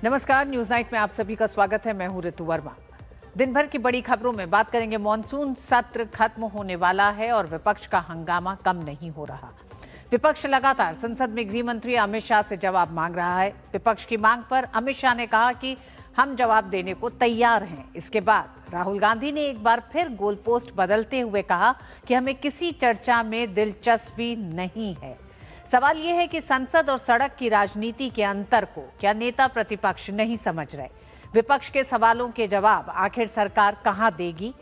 नमस्कार, news night में आप सभी का स्वागत है। मैं हूं ऋतु वर्मा। दिन भर की बड़ी खबरों में बात करेंगे। मॉनसून सत्र खत्म होने वाला है और विपक्ष का हंगामा कम नहीं हो रहा। विपक्ष लगातार संसद में गृह मंत्री अमित शाह से जवाब मांग रहा है। विपक्ष की मांग पर अमित शाह ने कहा कि हम जवाब देने को तैयार हैं। इसके बाद राहुल गांधी ने एक बार फिर गोल पोस्ट बदलते हुए कहा कि हमें किसी चर्चा में दिलचस्पी नहीं है। सवाल यह है कि संसद और सड़क की राजनीति के अंतर को क्या नेता प्रतिपक्ष नहीं समझ रहे? विपक्ष के सवालों के जवाब आखिर सरकार कहां देगी?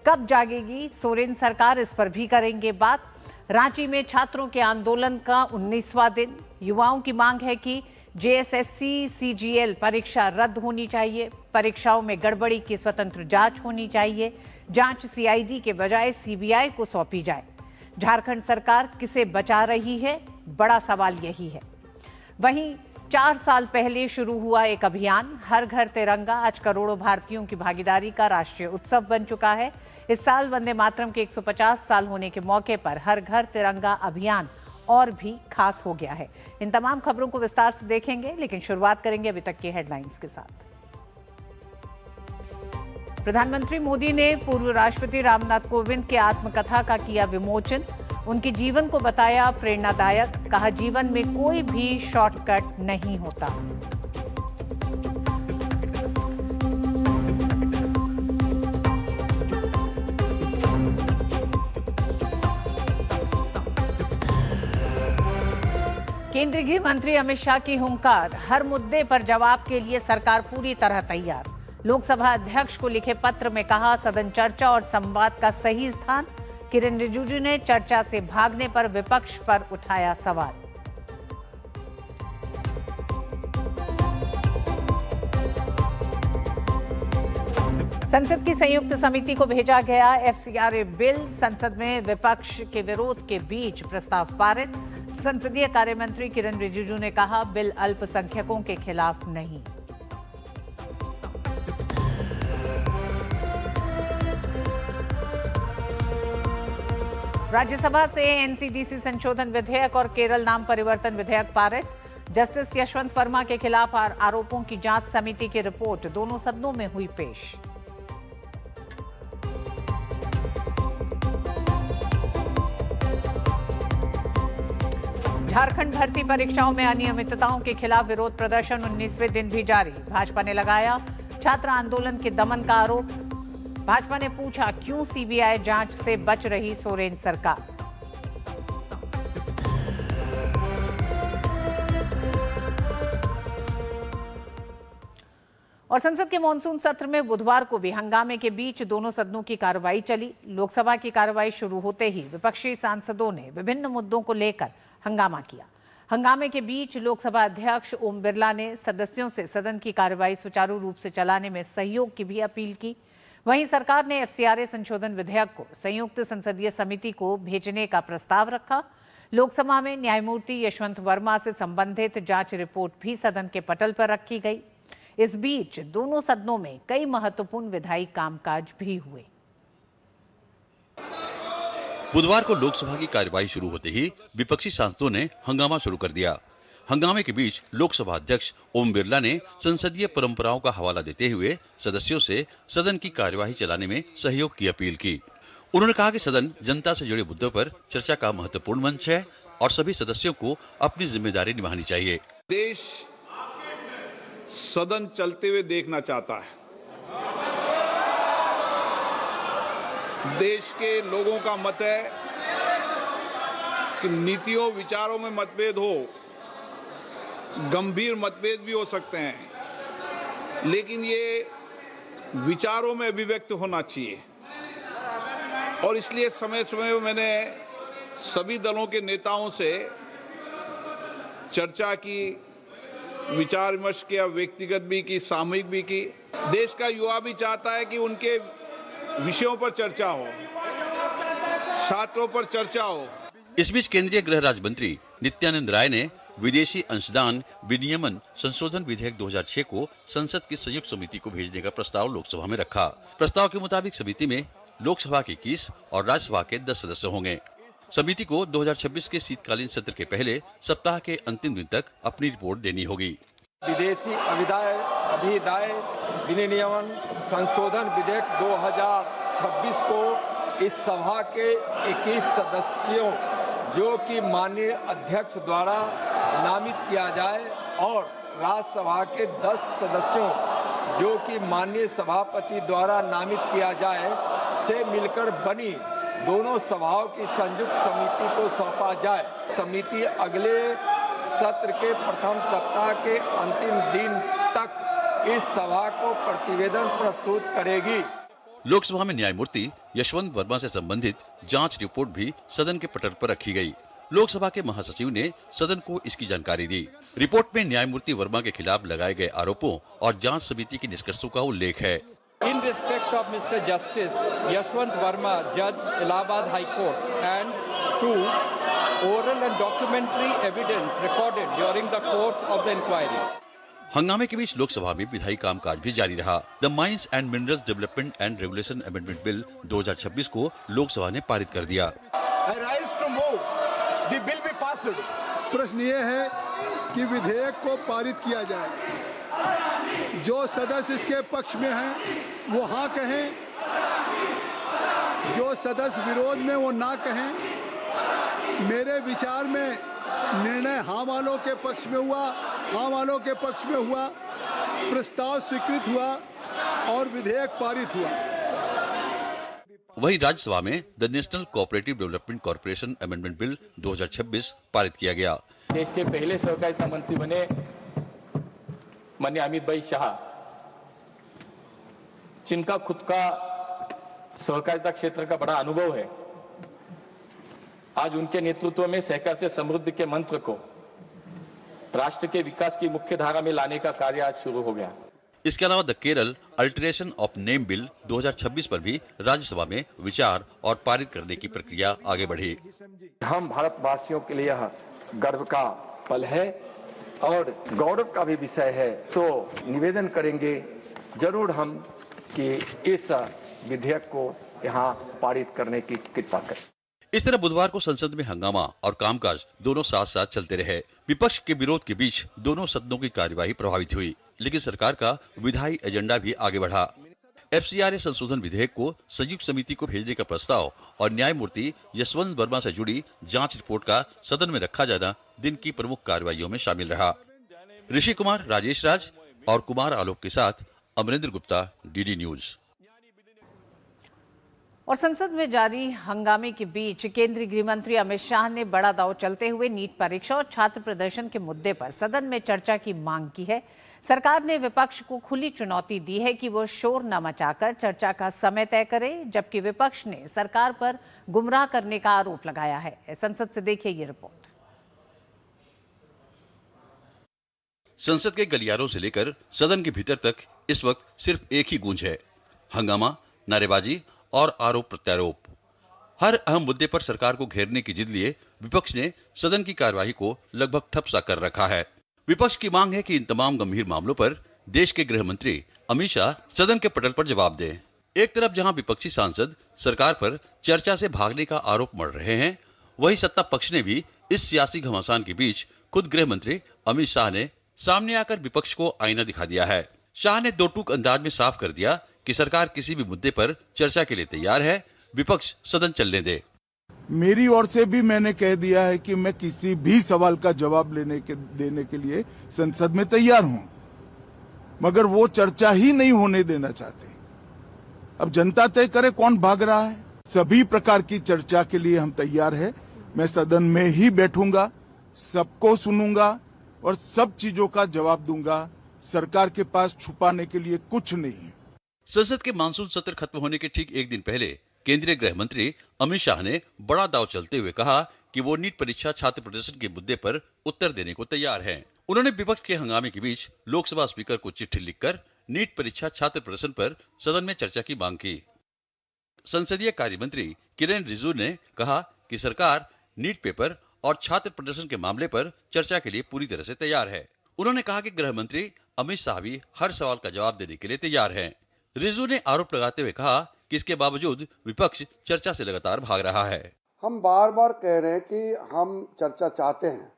कब जागेगी सोरेन सरकार? इस पर भी करेंगे बात। रांची में छात्रों के आंदोलन का 19वां दिन। युवाओं की मांग है कि जेएसएससी सीजीएल परीक्षा रद्द होनी चाहिए। परीक्षाओं में गड़बड़ी की स्वतंत्र जांच होनी चाहिए। जांच सीआईडी के बजाय सीबीआई को सौंपी जाए। झारखंड सरकार किसे बचा रही है? बड़ा सवाल यही है। वहीं 4 साल पहले शुरू हुआ एक अभियान हर घर तिरंगा आज करोड़ों भारतीयों की भागीदारी का राष्ट्रीय उत्सव बन चुका है। इस साल वंदे मातरम के 150 साल होने के मौके पर हर घर तिरंगा अभियान और भी खास हो गया है। इन तमाम खबरों को विस्तार से देखेंगे, लेकिन शुरुआत करेंगे अभी तक की हेडलाइंस के साथ। प्रधानमंत्री मोदी ने पूर्व राष्ट्रपति रामनाथ कोविंद के आत्मकथा का किया विमोचन। उनके जीवन को बताया प्रेरणादायक। कहा, जीवन में कोई भी शॉर्टकट नहीं होता। केंद्रीय गृह मंत्री अमित शाह की हुंकार। हर मुद्दे पर जवाब के लिए सरकार पूरी तरह तैयार। लोकसभा अध्यक्ष को लिखे पत्र में कहा, सदन चर्चा और संवाद का सही स्थान। किरेन रिजिजू ने चर्चा से भागने पर विपक्ष पर उठाया सवाल। संसद की संयुक्त समिति को भेजा गया एफसीआरए बिल। संसद में विपक्ष के विरोध के बीच प्रस्ताव पारित। संसदीय कार्य मंत्री किरेन रिजिजू ने कहा, बिल अल्पसंख्यकों के खिलाफ नहीं। राज्यसभा से एनसीडीसी संशोधन विधेयक और केरल नाम परिवर्तन विधेयक पारित। जस्टिस यशवंत वर्मा के खिलाफ आरोपों की जांच समिति की रिपोर्ट दोनों सदनों में हुई पेश। झारखंड भर्ती परीक्षाओं में अनियमितताओं के खिलाफ विरोध प्रदर्शन 19वें दिन भी जारी। भाजपा ने लगाया छात्र आंदोलन के दमन का आरोप। भाजपा ने पूछा, क्यों सीबीआई जांच से बच रही सोरेन सरकार? और संसद के मॉनसून सत्र में बुधवार को भी हंगामे के बीच दोनों सदनों की कार्रवाई चली। लोकसभा की कार्रवाई शुरू होते ही विपक्षी सांसदों ने विभिन्न मुद्दों को लेकर हंगामा किया। हंगामे के बीच लोकसभा अध्यक्ष ओम बिरला ने सदस्यों से सदन की कार्रवाई सुचारू रूप से चलाने में सहयोग की भी अपील की। वहीं सरकार ने एफसीआरए संशोधन विधेयक को संयुक्त संसदीय समिति को भेजने का प्रस्ताव रखा। लोकसभा में न्यायमूर्ति यशवंत वर्मा से संबंधित जांच रिपोर्ट भी सदन के पटल पर रखी गई। इस बीच दोनों सदनों में कई महत्वपूर्ण विधायी कामकाज भी हुए। बुधवार को लोकसभा की कार्यवाही शुरू होते ही विपक्षी सांसदों ने हंगामा शुरू कर दिया। हंगामे के बीच लोकसभा अध्यक्ष ओम बिरला ने संसदीय परंपराओं का हवाला देते हुए सदस्यों से सदन की कार्यवाही चलाने में सहयोग की अपील की। उन्होंने कहा कि सदन जनता से जुड़े मुद्दों पर चर्चा का महत्वपूर्ण मंच है और सभी सदस्यों को अपनी जिम्मेदारी निभानी चाहिए। देश सदन चलते हुए देखना चाहता है। देश के लोगों का मत है कि नीतियों विचारों में मतभेद हो, गंभीर मतभेद भी हो सकते हैं, लेकिन ये विचारों में अभिव्यक्त होना चाहिए। और इसलिए समय समय में मैंने सभी दलों के नेताओं से चर्चा की, विचार विमर्श किया, व्यक्तिगत भी की, सामूहिक भी की। देश का युवा भी चाहता है कि उनके विषयों पर चर्चा हो, छात्रों पर चर्चा हो। इस बीच केंद्रीय गृह राज्य मंत्री नित्यानंद राय ने विदेशी अंशदान विनियमन संशोधन विधेयक 2006 को संसद की संयुक्त समिति को भेजने का प्रस्ताव लोकसभा में रखा। प्रस्ताव के मुताबिक समिति में लोकसभा के 21 और राज्यसभा के 10 सदस्य होंगे। समिति को 2026 के शीतकालीन सत्र के पहले सप्ताह के अंतिम दिन तक अपनी रिपोर्ट देनी होगी। विदेशी अभिदाय विनियमन संशोधन विधेयक 2026 को इस सभा के 21 सदस्यों जो कि माननीय अध्यक्ष द्वारा नामित किया जाए और राज्यसभा के 10 सदस्यों जो कि माननीय सभापति द्वारा नामित किया जाए से मिलकर बनी दोनों सभाओं की संयुक्त समिति को सौंपा जाए। समिति अगले सत्र के प्रथम सप्ताह के अंतिम दिन तक इस सभा को प्रतिवेदन प्रस्तुत करेगी। लोकसभा में न्यायमूर्ति यशवंत वर्मा से संबंधित जांच रिपोर्ट भी सदन के पटल पर रखी गई। लोकसभा के महासचिव ने सदन को इसकी जानकारी दी। रिपोर्ट में न्यायमूर्ति वर्मा के खिलाफ लगाए गए आरोपों और जांच समिति के निष्कर्षों का उल्लेख है। In respect of Mr. Justice Yashwant Verma, Judge, Allahabad High Court, and 2. Oral and documentary evidence recorded during the course of the inquiry. हंगामे के बीच लोकसभा में विधायी कामकाज भी जारी रहा। The mines and minerals development and regulation amendment bill 2026 को लोकसभा ने पारित कर दिया। प्रश्न ये है कि विधेयक को पारित किया जाए। जो सदस्य इसके पक्ष में हैं वो हाँ कहें, जो सदस्य विरोध में वो ना कहें। मेरे विचार में निर्णय हाँ वालों के पक्ष में हुआ, हाँ वालों के पक्ष में हुआ, प्रस्ताव स्वीकृत हुआ और विधेयक पारित हुआ। वहीं राज्यसभा में the national cooperative development corporation amendment bill 2026 पारित किया गया। देश के पहले सहकारिता मंत्री बने माननीय अमित भाई शाह, जिनका खुद का सहकारिता क्षेत्र का बड़ा अनुभव है, आज उनके नेतृत्व में सहकार से समृद्धि के मंत्र को राष्ट्र के विकास की मुख्य धारा में लाने का कार्य आज शुरू हो गया। इसके अलावा the Kerala alteration of name bill 2026 पर भी राज्यसभा में विचार और पारित करने की प्रक्रिया आगे बढ़ी। हम भारतवासियों के लिए यह गर्व का पल है और गौरव का भी विषय है, तो निवेदन करेंगे जरूर हम कि इस विधेयक को यहाँ पारित करने की कृपा करें। इस तरह बुधवार को संसद में हंगामा और कामकाज दोनों साथ साथ चलते रहे। विपक्ष के विरोध के बीच दोनों सदनों की कार्यवाही प्रभावित हुई, लेकिन सरकार का विधायी एजेंडा भी आगे बढ़ा। FCRA संशोधन विधेयक को संयुक्त समिति को भेजने का प्रस्ताव और न्यायमूर्ति यशवंत वर्मा से जुड़ी जांच रिपोर्ट का सदन में रखा जाना दिन की प्रमुख कार्रवाइयों में शामिल रहा। ऋषि कुमार, राजेश राज और कुमार आलोक के साथ अमरेंद्र गुप्ता, DD न्यूज। और संसद में जारी हंगामे के बीच केंद्रीय गृह मंत्री अमित शाह ने बड़ा दांव चलते हुए नीट परीक्षा और छात्र प्रदर्शन के मुद्दे पर सदन में चर्चा की मांग की है। सरकार ने विपक्ष को खुली चुनौती दी है कि वो शोर न मचाकर चर्चा का समय तय करे, जबकि विपक्ष ने सरकार पर गुमराह करने का आरोप लगाया है। संसद से देखिए ये रिपोर्ट। संसद के गलियारों से लेकर सदन के भीतर तक इस वक्त सिर्फ एक ही गूंज है, हंगामा, नारेबाजी और आरोप प्रत्यारोप। हर अहम मुद्दे पर सरकार को घेरने की जिद लिए विपक्ष ने सदन की कार्यवाही को लगभग ठप सा कर रखा है। विपक्ष की मांग है कि इन तमाम गंभीर मामलों पर देश के गृह मंत्री अमित शाह सदन के पटल पर जवाब दें। एक तरफ जहां विपक्षी सांसद सरकार पर चर्चा से भागने का आरोप मढ़ रहे हैं, वहीं सत्ता पक्ष ने भी इस सियासी घमासान के बीच खुद गृह मंत्री अमित शाह ने सामने आकर विपक्ष को आईना दिखा दिया है। शाह ने दो टूक अंदाज में साफ कर दिया कि सरकार किसी भी मुद्दे पर चर्चा के लिए तैयार है, विपक्ष सदन चलने दे। मेरी ओर से भी मैंने कह दिया है कि मैं किसी भी सवाल का जवाब देने के लिए संसद में तैयार हूं, मगर वो चर्चा ही नहीं होने देना चाहते। अब जनता तय करे कौन भाग रहा है। सभी प्रकार की चर्चा के लिए हम तैयार हैं। मैं सदन में ही बैठूंगा, सबको सुनूंगा और सब चीजों का जवाब दूंगा। सरकार के पास छुपाने के लिए कुछ नहीं है। संसद के मानसून सत्र खत्म होने के ठीक एक दिन पहले केंद्रीय गृह मंत्री अमित शाह ने बड़ा दांव चलते हुए कहा कि वो नीट परीक्षा छात्र प्रदर्शन के मुद्दे पर उत्तर देने को तैयार हैं। उन्होंने विपक्ष के हंगामे के बीच लोकसभा स्पीकर को चिट्ठी लिखकर नीट परीक्षा छात्र प्रदर्शन पर सदन में चर्चा की मांग की। संसदीय कार्य मंत्री किरेन रिजिजू ने कहा कि सरकार नीट पेपर और छात्र प्रदर्शन के मामले पर चर्चा के लिए पूरी तरह से तैयार है। उन्होंने कहा कि गृह मंत्री अमित शाह भी हर सवाल का जवाब देने के लिए तैयार हैं। रिजिजू ने आरोप लगाते हुए कहा कि इसके बावजूद विपक्ष चर्चा से लगातार भाग रहा है। हम बार बार कह रहे हैं कि हम चर्चा चाहते हैं,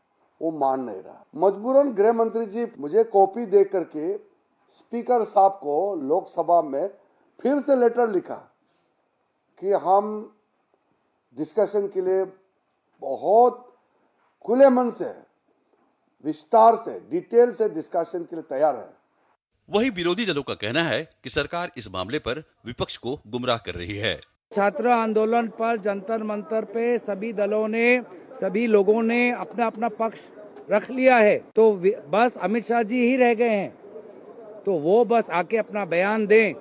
वो मान नहीं रहा। मजबूरन गृह मंत्री जी मुझे कॉपी दे करके स्पीकर साहब को लोकसभा में फिर से लेटर लिखा कि हम डिस्कशन के लिए बहुत खुले मन से, विस्तार से, डिटेल से डिस्कशन के लिए तैयार है। वहीं विरोधी दलों का कहना है कि सरकार इस मामले पर विपक्ष को गुमराह कर रही है। छात्र आंदोलन पर जंतर मंतर पे सभी दलों ने, सभी लोगों ने अपना अपना पक्ष रख लिया है, तो बस अमित शाह जी ही रह गए हैं, तो वो बस आके अपना बयान दें।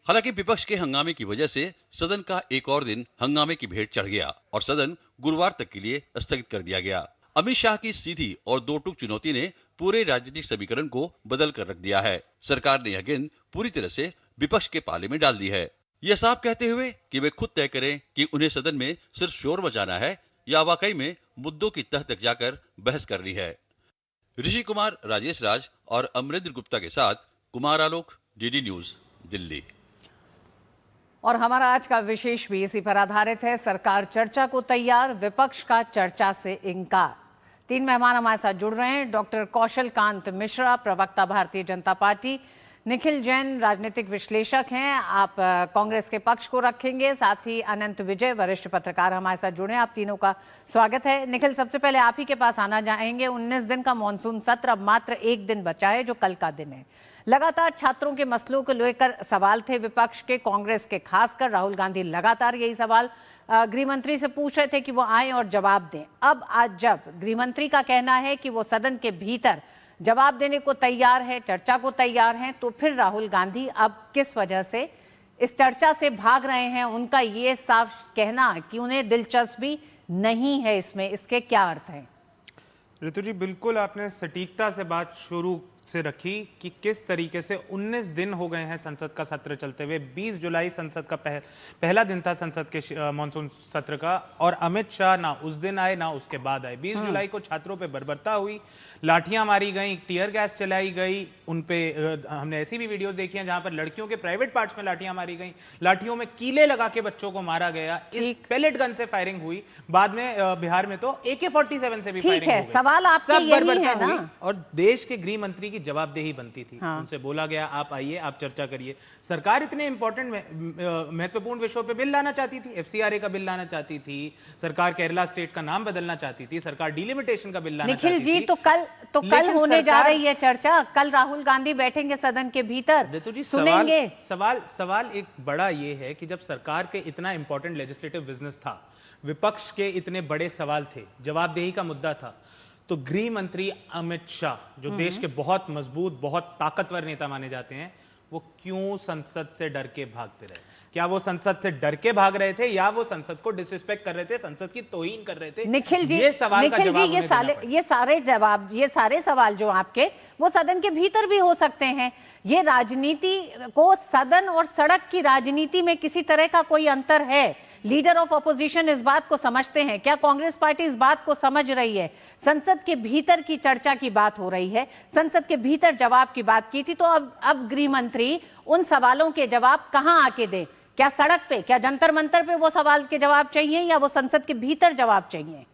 हालांकि विपक्ष के हंगामे की वजह से सदन का एक और दिन हंगामे की भेंट चढ़ गया और सदन गुरुवार तक के लिए स्थगित कर दिया गया। अमित शाह की सीधी और दो टूक चुनौती ने पूरे राजनीतिक समीकरण को बदल कर रख दिया है। सरकार ने यह गेंद पूरी तरह से विपक्ष के पाले में डाल दी है, यह साफ कहते हुए कि वे खुद तय करें कि उन्हें सदन में सिर्फ शोर मचाना है या वाकई में मुद्दों की तह तक जाकर बहस करनी है। ऋषि कुमार, राजेश राज और अमरेंद्र गुप्ता के साथ कुमार आलोक, डीडी न्यूज, दिल्ली। और हमारा आज का विशेष भी इसी पर आधारित है। सरकार चर्चा को तैयार, विपक्ष का चर्चा से इंकार। 3 मेहमान हमारे साथ जुड़ रहे हैं। डॉक्टर कौशल कांत मिश्रा, प्रवक्ता भारतीय जनता पार्टी, निखिल जैन राजनीतिक विश्लेषक हैं, आप कांग्रेस के पक्ष को रखेंगे, साथ ही अनंत विजय वरिष्ठ पत्रकार हमारे साथ जुड़े हैं। आप तीनों का स्वागत है। निखिल, सबसे पहले आप ही के पास आना चाहेंगे। 19 दिन का मॉनसून सत्र, अब मात्र एक दिन बचा है जो कल का दिन है। लगातार छात्रों के मसलों को लेकर सवाल थे विपक्ष के, कांग्रेस के, खासकर राहुल गांधी लगातार यही सवाल गृह मंत्री से पूछ रहे थे कि वो आए और जवाब दें। अब आज जब गृह मंत्री का कहना है कि वो सदन के भीतर जवाब देने को तैयार है, चर्चा को तैयार हैं, तो फिर राहुल गांधी अब किस वजह से इस चर्चा से भाग रहे हैं? उनका ये साफ कहना कि उन्हें दिलचस्पी नहीं है इसमें, इसके क्या अर्थ हैं? ऋतु जी, बिल्कुल आपने सटीकता से बात शुरू से रखी कि किस तरीके से 19 दिन हो गए हैं संसद का सत्र चलते हुए। 20 जुलाई संसद का पहला दिन था संसद के मानसून सत्र का, और अमित शाह ना उस दिन आए ना उसके बाद आए। 20 जुलाई को छात्रों पे बर्बरता हुई, लाठियां मारी गई, टीयर गैस चलाई गई, उन पे हमने ऐसी भी वीडियोस देखी हैं जहां पर लड़कियों के प्राइवेट पार्ट्स में लाठियां मारी गई, लाठियों में कीले लगा के बच्चों को मारा गया, इस पेलेट गन से फायरिंग हुई, बाद में बिहार में तो AK-47 से भी फायरिंग हो गई। सवाल आपके यही है ना? और देश के गृह मंत्री की जवाबदेही बनती थी। उनसे बोला गया आप आइए, आप चर्चा करिए। सरकार इतने इंपॉर्टेंट महत्वपूर्ण विषयों पे बिल लाना चाहती थी, FCRA का बिल लाना चाहती थी, सरकार केरला स्टेट का नाम बदलना चाहती थी, सरकार डिलिमिटेशन का बिल लाना चाहती थी। निखिल जी, तो कल होने जा रही है चर्चा, कल राहुल गांधी बैठेंगे सदन के भीतर, सुनेंगे। सवाल एक बड़ा ये है कि जब सरकार के इतना इंपॉर्टेंट लेजिस्लेटिव बिजनेस था, विपक्ष के इतने बड़े सवाल थे, जवाबदेही का मुद्दा था, तो गृह मंत्री अमित शाह जो देश के बहुत मजबूत, बहुत ताकतवर नेता माने जाते हैं, वो क्यों संसद से डर के भागते रहे? क्या वो संसद से डर के भाग रहे थे या वो संसद को डिसरिस्पेक्ट कर रहे थे, संसद की तोहीन कर रहे थे? निखिल जी, ये सवाल का जवाब ये सारे सवाल जो आपके, वो सदन के भीतर भी हो सकते हैं। ये राजनीति को, सदन और सड़क की राजनीति में किसी तरह का कोई अंतर है? लीडर ऑफ अपोजिशन इस बात को समझते हैं क्या? कांग्रेस पार्टी इस बात को समझ रही है? संसद के भीतर की चर्चा की बात हो रही है, संसद के भीतर जवाब की बात की थी, तो अब गृह मंत्री उन सवालों के जवाब कहां आके दें? क्या सड़क पे, क्या जंतर मंतर पे वो सवाल के जवाब चाहिए या वो संसद के भीतर जवाब चाहिए?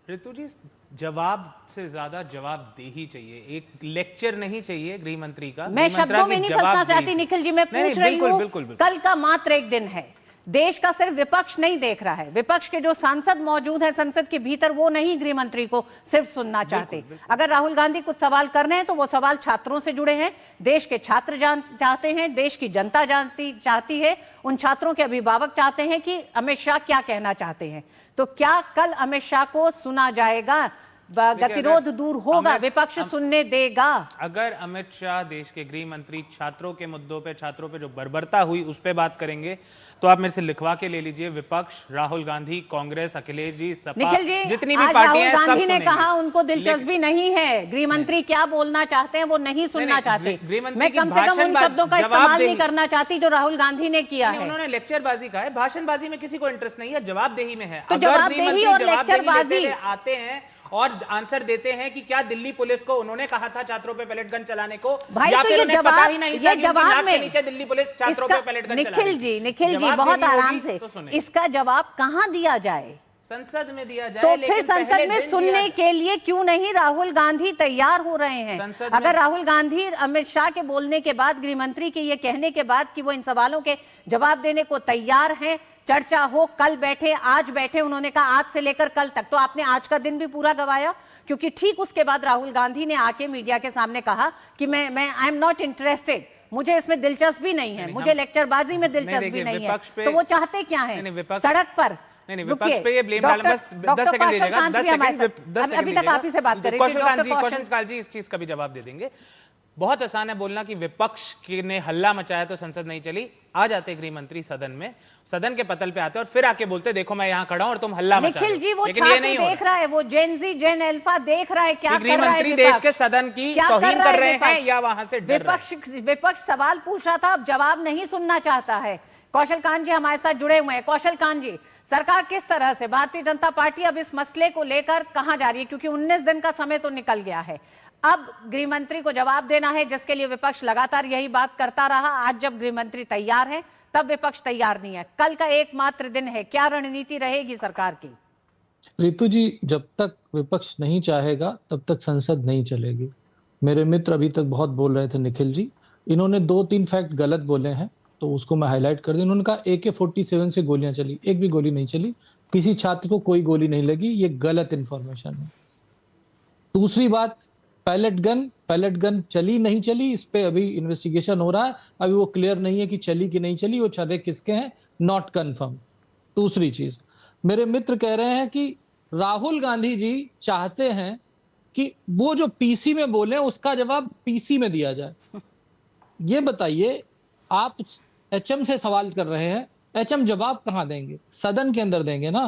ऋतु जी, जवाब से ज्यादा जवाबदेही चाहिए, एक लेक्चर नहीं चाहिए गृह मंत्री का। मैं शब्दों में नहीं फंसना चाहती निखिल जी, मैं पूछ रही हूँ, कल का मात्र एक दिन है, देश का सिर्फ विपक्ष नहीं देख रहा है, विपक्ष के जो सांसद मौजूद हैं संसद के भीतर, वो नहीं गृह मंत्री को सिर्फ सुनना चाहते। अगर राहुल गांधी कुछ सवाल कर रहे हैं तो वो सवाल छात्रों से जुड़े हैं, देश के छात्र चाहते हैं, देश की जनता चाहती है, उन छात्रों के अभिभावक चाहते हैं कि अमित शाह क्या कहना चाहते हैं। तो क्या कल अमित शाह को सुना जाएगा? गतिरोध दूर होगा, विपक्ष सुनने देगा? अगर अमित शाह देश के गृह मंत्री छात्रों के मुद्दों पे, छात्रों पे जो बर्बरता हुई उस पे बात करेंगे, तो आप मेरे से लिखवा के ले लीजिए, विपक्ष, राहुल गांधी, कांग्रेस, अखिलेश जी, सपा, जितनी भी पार्टियां हैं, सब गांधी ने कहा उनको दिलचस्पी नहीं है, गृह मंत्री क्या बोलना चाहते हैं वो नहीं सुनना चाहते। मैं कम से कम उन शब्दों का इस्तेमाल नहीं करना चाहती जो राहुल गांधी ने किया है। उन्होंने लेक्चरबाजी का है, भाषणबाजी में किसी को इंटरेस्ट नहीं है, जवाबदेही में है। तो जवाबदेही और लेक्चरबाजी आते हैं और आंसर देते हैं कि क्या दिल्ली पुलिस को उन्होंने कहा था छात्रों पे पैलेट गन चलाने को, या फिर उन्हें पता ही नहीं था कि उनकी नाक के नीचे दिल्ली पुलिस छात्रों पे पैलेट गन चलाएगी? निखिल जी बहुत आराम से, इसका जवाब कहां दिया जाए? संसद में दिया जाए। तो लेकिन फिर संसद में सुनने के लिए क्यों नहीं राहुल गांधी तैयार हो रहे हैं? अगर राहुल गांधी अमित शाह के बोलने के बाद, गृह मंत्री के ये कहने के बाद कि वो इन सवालों के जवाब देने को तैयार हैं, चर्चा हो, कल बैठे, आज बैठे, उन्होंने कहा आज से लेकर कल तक, तो आपने आज का दिन भी पूरा गवाया, क्योंकि ठीक उसके बाद राहुल गांधी ने आके मीडिया के सामने कहा कि मैं आई एम नॉट इंटरेस्टेड, मुझे इसमें दिलचस्पी नहीं है, मुझे लेक्चरबाजी में दिलचस्पी नहीं है। तो वो चाहते क्या है? सड़क पर नहीं, विपक्ष पे ये ब्लेम डालना, बस 10 सेकंड दीजिएगा, 10 सेकंड अभी तक आप ही से बात कर रहे थे। कौशल जी इस चीज का भी जवाब दे देंगे। बहुत आसान है बोलना कि विपक्ष ने हल्ला मचाया तो संसद नहीं चली। आ जाते गृह मंत्री सदन में, सदन के पतल पे आते और फिर आके बोलते देखो मैं यहाँ खड़ा हूँ और तुम हल्ला मचा रहे हो। निखिल जी वो छात्र देख रहा है, वो जेन जी जेन अल्फा देख रहा है क्या कर रहा है गृह मंत्री देश के सदन की तौहीन कर रहे हैं या वहां से डर रहे हैं? विपक्ष सवाल पूछ रहा था, अब जवाब नहीं सुनना चाहता है। कौशल कांत जी हमारे साथ जुड़े हुए हैं। कौशल कांत जी, सरकार किस तरह से, भारतीय जनता पार्टी अब इस मसले को लेकर कहां जा रही है? क्योंकि 19 दिन का समय तो निकल गया है, अब गृह मंत्री को जवाब देना है, जिसके लिए विपक्ष लगातार यही बात करता रहा। आज जब गृह मंत्री तैयार है तब विपक्ष तैयार नहीं है। कल का एकमात्र दिन है, क्या रणनीति रहेगी सरकार की? रितु जी, जब तक विपक्ष नहीं चाहेगा तब तक संसद नहीं चलेगी। मेरे मित्र अभी तक बहुत बोल रहे थे, निखिल जी, इन्होंने 2-3 फैक्ट गलत बोले हैं तो उसको मैं हाईलाइट कर दूं। उन्होंने कहा AK-47 से गोलियां चली, एक भी गोली नहीं चली, किसी छात्र को कोई गोली नहीं लगी, ये गलत इंफॉर्मेशन है। दूसरी बात, पैलेट गन चली नहीं चली, इस पे अभी इन्वेस्टिगेशन हो रहा है, अभी वो क्लियर नहीं है कि चली कि नहीं चली, वो छर्रे किसके हैं, नॉट कंफर्म। दूसरी चीज, मेरे मित्र कह रहे हैं कि राहुल गांधी जी चाहते हैं कि वो जो PC में बोले उसका जवाब PC में दिया जाए। ये बताइए, आप HM से सवाल कर रहे हैं, HM जवाब कहां देंगे? सदन के अंदर देंगे ना।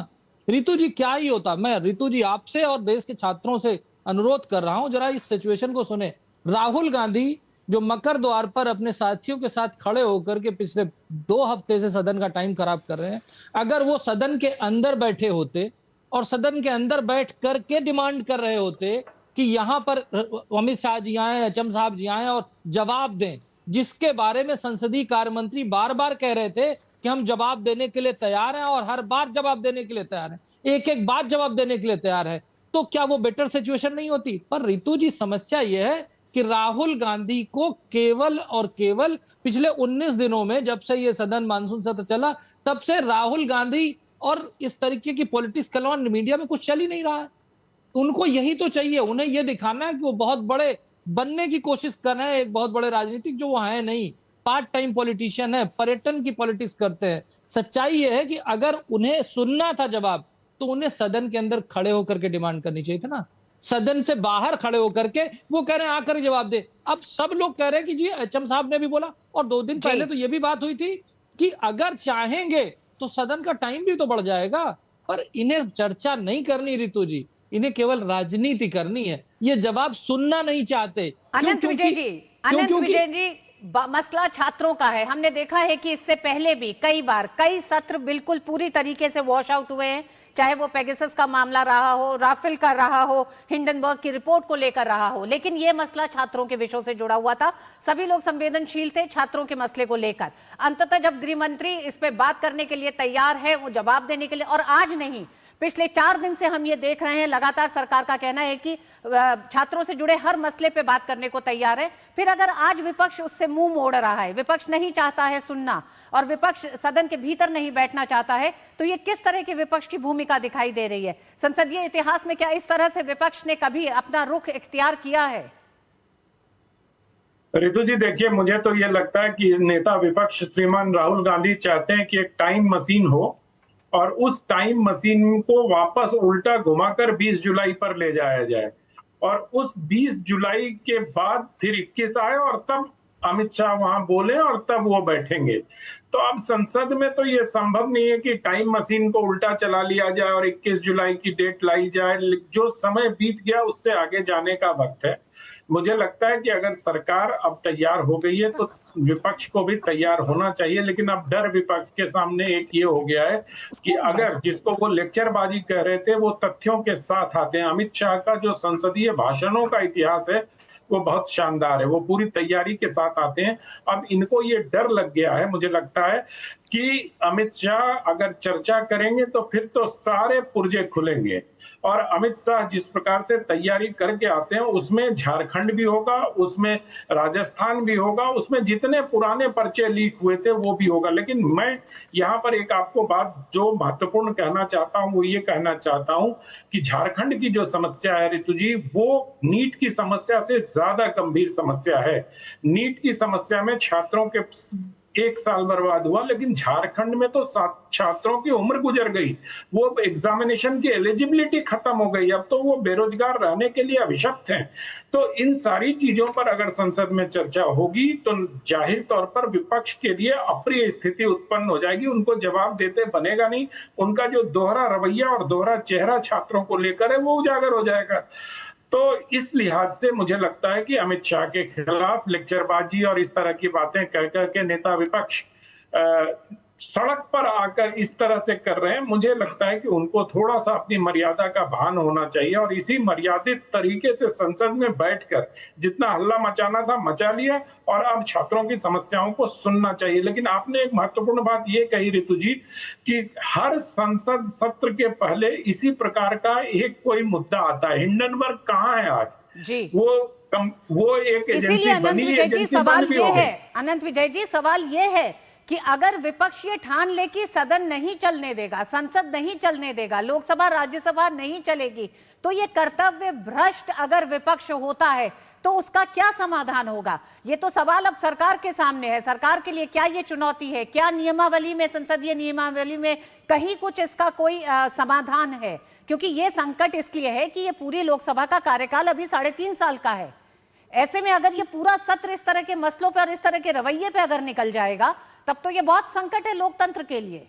रितु जी क्या ही होता, मैं रितु जी आपसे और देश के छात्रों से अनुरोध कर रहा हूं, जरा इस सिचुएशन को सुने। राहुल गांधी जो मकर द्वार पर अपने साथियों के साथ खड़े होकर के पिछले 2 हफ्ते से सदन का टाइम खराब कर रहे हैं, अगर वो सदन के अंदर बैठे होते और सदन के अंदर बैठ करके डिमांड कर रहे होते कि यहां पर अमित शाह जी आए, HM साहब जी आए और जवाब दें, जिसके बारे में संसदीय कार्य मंत्री बार बार कह रहे थे कि हम जवाब देने के लिए तैयार हैं और हर बार जवाब देने के लिए तैयार हैं, एक बात जवाब देने के लिए तैयार है, तो क्या वो बेटर सिचुएशन नहीं होती? पर रितु जी, समस्या यह है कि राहुल गांधी को केवल और केवल पिछले 19 दिनों में, जब से ये सदन मानसून सत्र चला, तब से राहुल गांधी और इस तरीके की पॉलिटिक्स के अलावा मीडिया में कुछ चल ही नहीं रहा है। उनको यही तो चाहिए, उन्हें यह दिखाना है कि वो बहुत बड़े बनने की कोशिश कर रहे हैं, एक बहुत बड़े राजनीतिक, जो वो है नहीं, पार्ट टाइम पॉलिटिशियन है, पर्यटन की पॉलिटिक्स करते हैं। सच्चाई यह है कि अगर उन्हें सुनना था जवाब तो उन्हें सदन के अंदर खड़े होकर के डिमांड करनी चाहिए था ना। सदन से बाहर खड़े होकर के वो कह रहे हैं आकर जवाब दे। अब सब लोग कह रहे हैं कि जी HM साहब ने भी बोला, और 2 दिन पहले तो ये भी बात हुई थी कि अगर चाहेंगे तो सदन का टाइम भी तो बढ़ जाएगा। पर इन्हें चर्चा नहीं करनी रितु जी, इन्हें केवल राजनीति करनी है, ये जवाब सुनना नहीं चाहते। अनंत विजय जी, मसला छात्रों का है। हमने देखा है कि इससे पहले भी कई बार कई सत्र बिल्कुल पूरी तरीके से वॉश आउट हुए हैं, चाहे वो पेगासस का मामला रहा हो, राफेल का रहा हो, हिंडनबर्ग की रिपोर्ट को लेकर रहा हो, लेकिन ये मसला छात्रों के विषयों से जुड़ा हुआ था। सभी लोग संवेदनशील थे छात्रों के मसले को लेकर। अंततः जब गृह मंत्री इस पे बात करने के लिए तैयार है, वो जवाब देने के लिए, और आज नहीं, पिछले 4 दिन से हम ये देख रहे हैं, लगातार सरकार का कहना है कि छात्रों से जुड़े हर मसले पे बात करने को तैयार है। फिर अगर आज विपक्ष उससे मुंह मोड़ रहा है, विपक्ष नहीं चाहता है सुनना, और विपक्ष सदन के भीतर नहीं बैठना चाहता है, तो ये किस तरह की विपक्ष की भूमिका दिखाई दे रही है? संसदीय इतिहास में क्या इस तरह से विपक्ष ने कभी अपना रुख इख्तियार किया है? रितु जी, देखिए, मुझे तो ये लगता है कि नेता विपक्ष श्रीमान राहुल गांधी चाहते हैं कि एक टाइम मशीन हो और उस टाइम मशीन को वापस उल्टा घुमाकर 20 जुलाई पर ले जाया जाए, और उस 20 जुलाई के बाद फिर 21 आए और तब अमित शाह वहां बोले और तब वो बैठेंगे। तो अब संसद में तो ये संभव नहीं है कि टाइम मशीन को उल्टा चला लिया जाए और 21 जुलाई की डेट लाई जाए। जो समय बीत गया उससे आगे जाने का वक्त है। मुझे लगता है कि अगर सरकार अब तैयार हो गई है तो विपक्ष को भी तैयार होना चाहिए, लेकिन अब डर विपक्ष के सामने एक ये हो गया है कि अगर जिसको वो लेक्चरबाजी कह रहे थे वो तथ्यों के साथ आते हैं। अमित शाह का जो संसदीय भाषणों का इतिहास है वो बहुत शानदार है, वो पूरी तैयारी के साथ आते हैं। अब इनको ये डर लग गया है, मुझे लगता है कि अमित शाह अगर चर्चा करेंगे तो फिर तो सारे पुर्जे खुलेंगे। और अमित शाह जिस प्रकार से तैयारी करके आते हैं उसमें झारखंड भी होगा, उसमें राजस्थान भी होगा, उसमें जितने पुराने पर्चे लीक हुए थे वो भी होगा। लेकिन मैं यहाँ पर एक आपको बात जो महत्वपूर्ण कहना चाहता हूँ वो ये कहना चाहता हूँ कि झारखंड की जो समस्या है ऋतु जी, वो नीट की समस्या से ज्यादा गंभीर समस्या है। नीट की समस्या में छात्रों के 1 साल बर्बाद हुआ, लेकिन झारखंड में तो छात्रों की उम्र गुजर गई, वो एग्जामिनेशन की एलिजिबिलिटी खत्म हो गई, अब तो वो बेरोजगार रहने के लिए अभिशप्त हैं। तो इन सारी चीजों पर अगर संसद में चर्चा होगी तो जाहिर तौर पर विपक्ष के लिए अप्रिय स्थिति उत्पन्न हो जाएगी, उनको जवाब देते बनेगा नहीं, उनका जो दोहरा रवैया और दोहरा चेहरा छात्रों को लेकर है वो उजागर हो जाएगा। तो इस लिहाज से मुझे लगता है कि अमित शाह के खिलाफ लेक्चरबाजी और इस तरह की बातें कह करके नेता विपक्ष सड़क पर आकर इस तरह से कर रहे हैं। मुझे लगता है कि उनको थोड़ा सा अपनी मर्यादा का भान होना चाहिए और इसी मर्यादित तरीके से संसद में बैठकर जितना हल्ला मचाना था मचा लिया और अब छात्रों की समस्याओं को सुनना चाहिए। लेकिन आपने एक महत्वपूर्ण बात ये कही ऋतु जी कि हर संसद सत्र के पहले इसी प्रकार का एक कोई मुद्दा आता है। हिंडनबर्ग कहाँ है आज जी? वो एक एजेंसी बनी, एजेंसी बंद भी हो गई। अनंत विजय जी, सवाल ये है कि अगर विपक्ष ये ठान ले कि सदन नहीं चलने देगा, संसद नहीं चलने देगा, लोकसभा राज्यसभा नहीं चलेगी, तो ये कर्तव्य भ्रष्ट अगर विपक्ष होता है तो उसका क्या समाधान होगा? ये तो सवाल अब सरकार के सामने है। सरकार के लिए क्या ये चुनौती है? क्या नियमावली में, संसदीय नियमावली में कहीं कुछ इसका कोई समाधान है? क्योंकि ये संकट इसलिए है कि ये पूरी लोकसभा का कार्यकाल अभी 3.5 साल का है। ऐसे में अगर ये पूरा सत्र इस तरह के मसलों पर और इस तरह के रवैये पे अगर निकल जाएगा तब तो ये बहुत संकट है लोकतंत्र के लिए।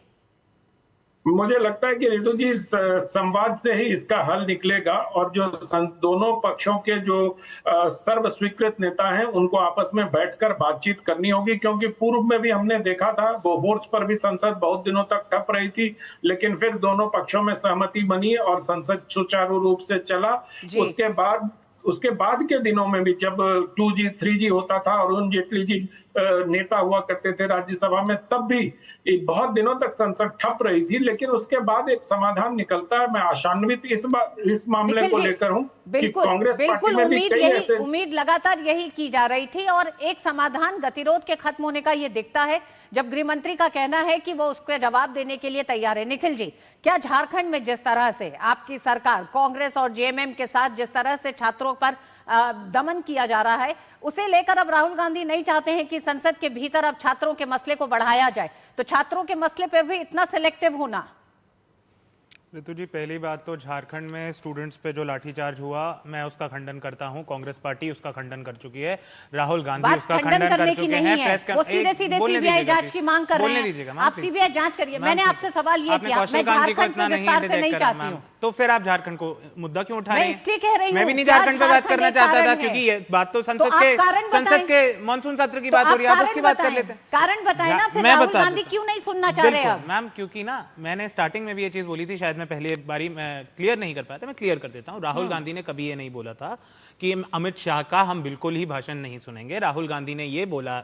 मुझे लगता है कि ऋतु जी संवाद से ही इसका हल निकलेगा और जो दोनों पक्षों के जो सर्व स्वीकृत नेता हैं उनको आपस में बैठकर बातचीत करनी होगी, क्योंकि पूर्व में भी हमने देखा था बोफोर्स पर भी संसद बहुत दिनों तक ठप रही थी, लेकिन फिर दोनों पक्षों में सहमति बनी और संसद सुचारू रूप से चला। उसके बाद के दिनों में भी जब 2G 3G होता था और अरुण जेटली जी नेता हुआ करते थे राज्यसभा में, तब भी बहुत दिनों तक संसद ठप रही थी, लेकिन उसके बाद एक समाधान निकलता है। मैं आशान्वित इस मामले को लेकर हूं कि कांग्रेस पार्टी में भी कई ऐसे उम्मीद लगातार यही की जा रही थी और एक समाधान गतिरोध के खत्म होने का ये दिखता है जब गृह मंत्री का कहना है कि वो उसके जवाब देने के लिए तैयार है। निखिल जी, क्या झारखंड में जिस तरह से आपकी सरकार कांग्रेस और जेएमएम के साथ जिस तरह से छात्रों पर दमन किया जा रहा है, उसे लेकर अब राहुल गांधी नहीं चाहते हैं कि संसद के भीतर अब छात्रों के मसले को बढ़ाया जाए, तो छात्रों के मसले पर भी इतना सिलेक्टिव होना? ऋतु जी, पहली बात तो झारखंड में स्टूडेंट्स पे जो लाठीचार्ज हुआ मैं उसका खंडन करता हूं, कांग्रेस पार्टी उसका खंडन कर चुकी है, राहुल गांधी उसका खंडन कर चुके हैं। प्रेस वो सीधे सीबीआई जांच की मांग कर रहे हैं। आप सीबीआई जांच करिए। मैंने आपसे सवाल ये किया, मैं झारखंड को विस्तार से नहीं चाहती हूं, तो फिर आप झारखंड को मुद्दा क्यों उठा रहे हैं? मैं इसलिए कह रही हूं, मैं भी नहीं झारखंड पे बात करना चाहता था, क्योंकि ये बात तो संसद के मानसून सत्र की बात हो रही है, आप उसकी बात कर लेते हैं। कारण बताए ना, फिर राहुल गांधी क्यों नहीं सुनना चाह रहे हैं? मैम, क्योंकि ना मैंने स्टार्टिंग में भी ये चीज बोली थी, शायद मैं पहली बारी क्लियर नहीं कर पाया था, मैं क्लियर कर देता हूं। राहुल गांधी ने कभी ये नहीं बोला था कि अमित शाह का हम बिल्कुल ही भाषण नहीं सुनेंगे। राहुल गांधी ने ये बोला,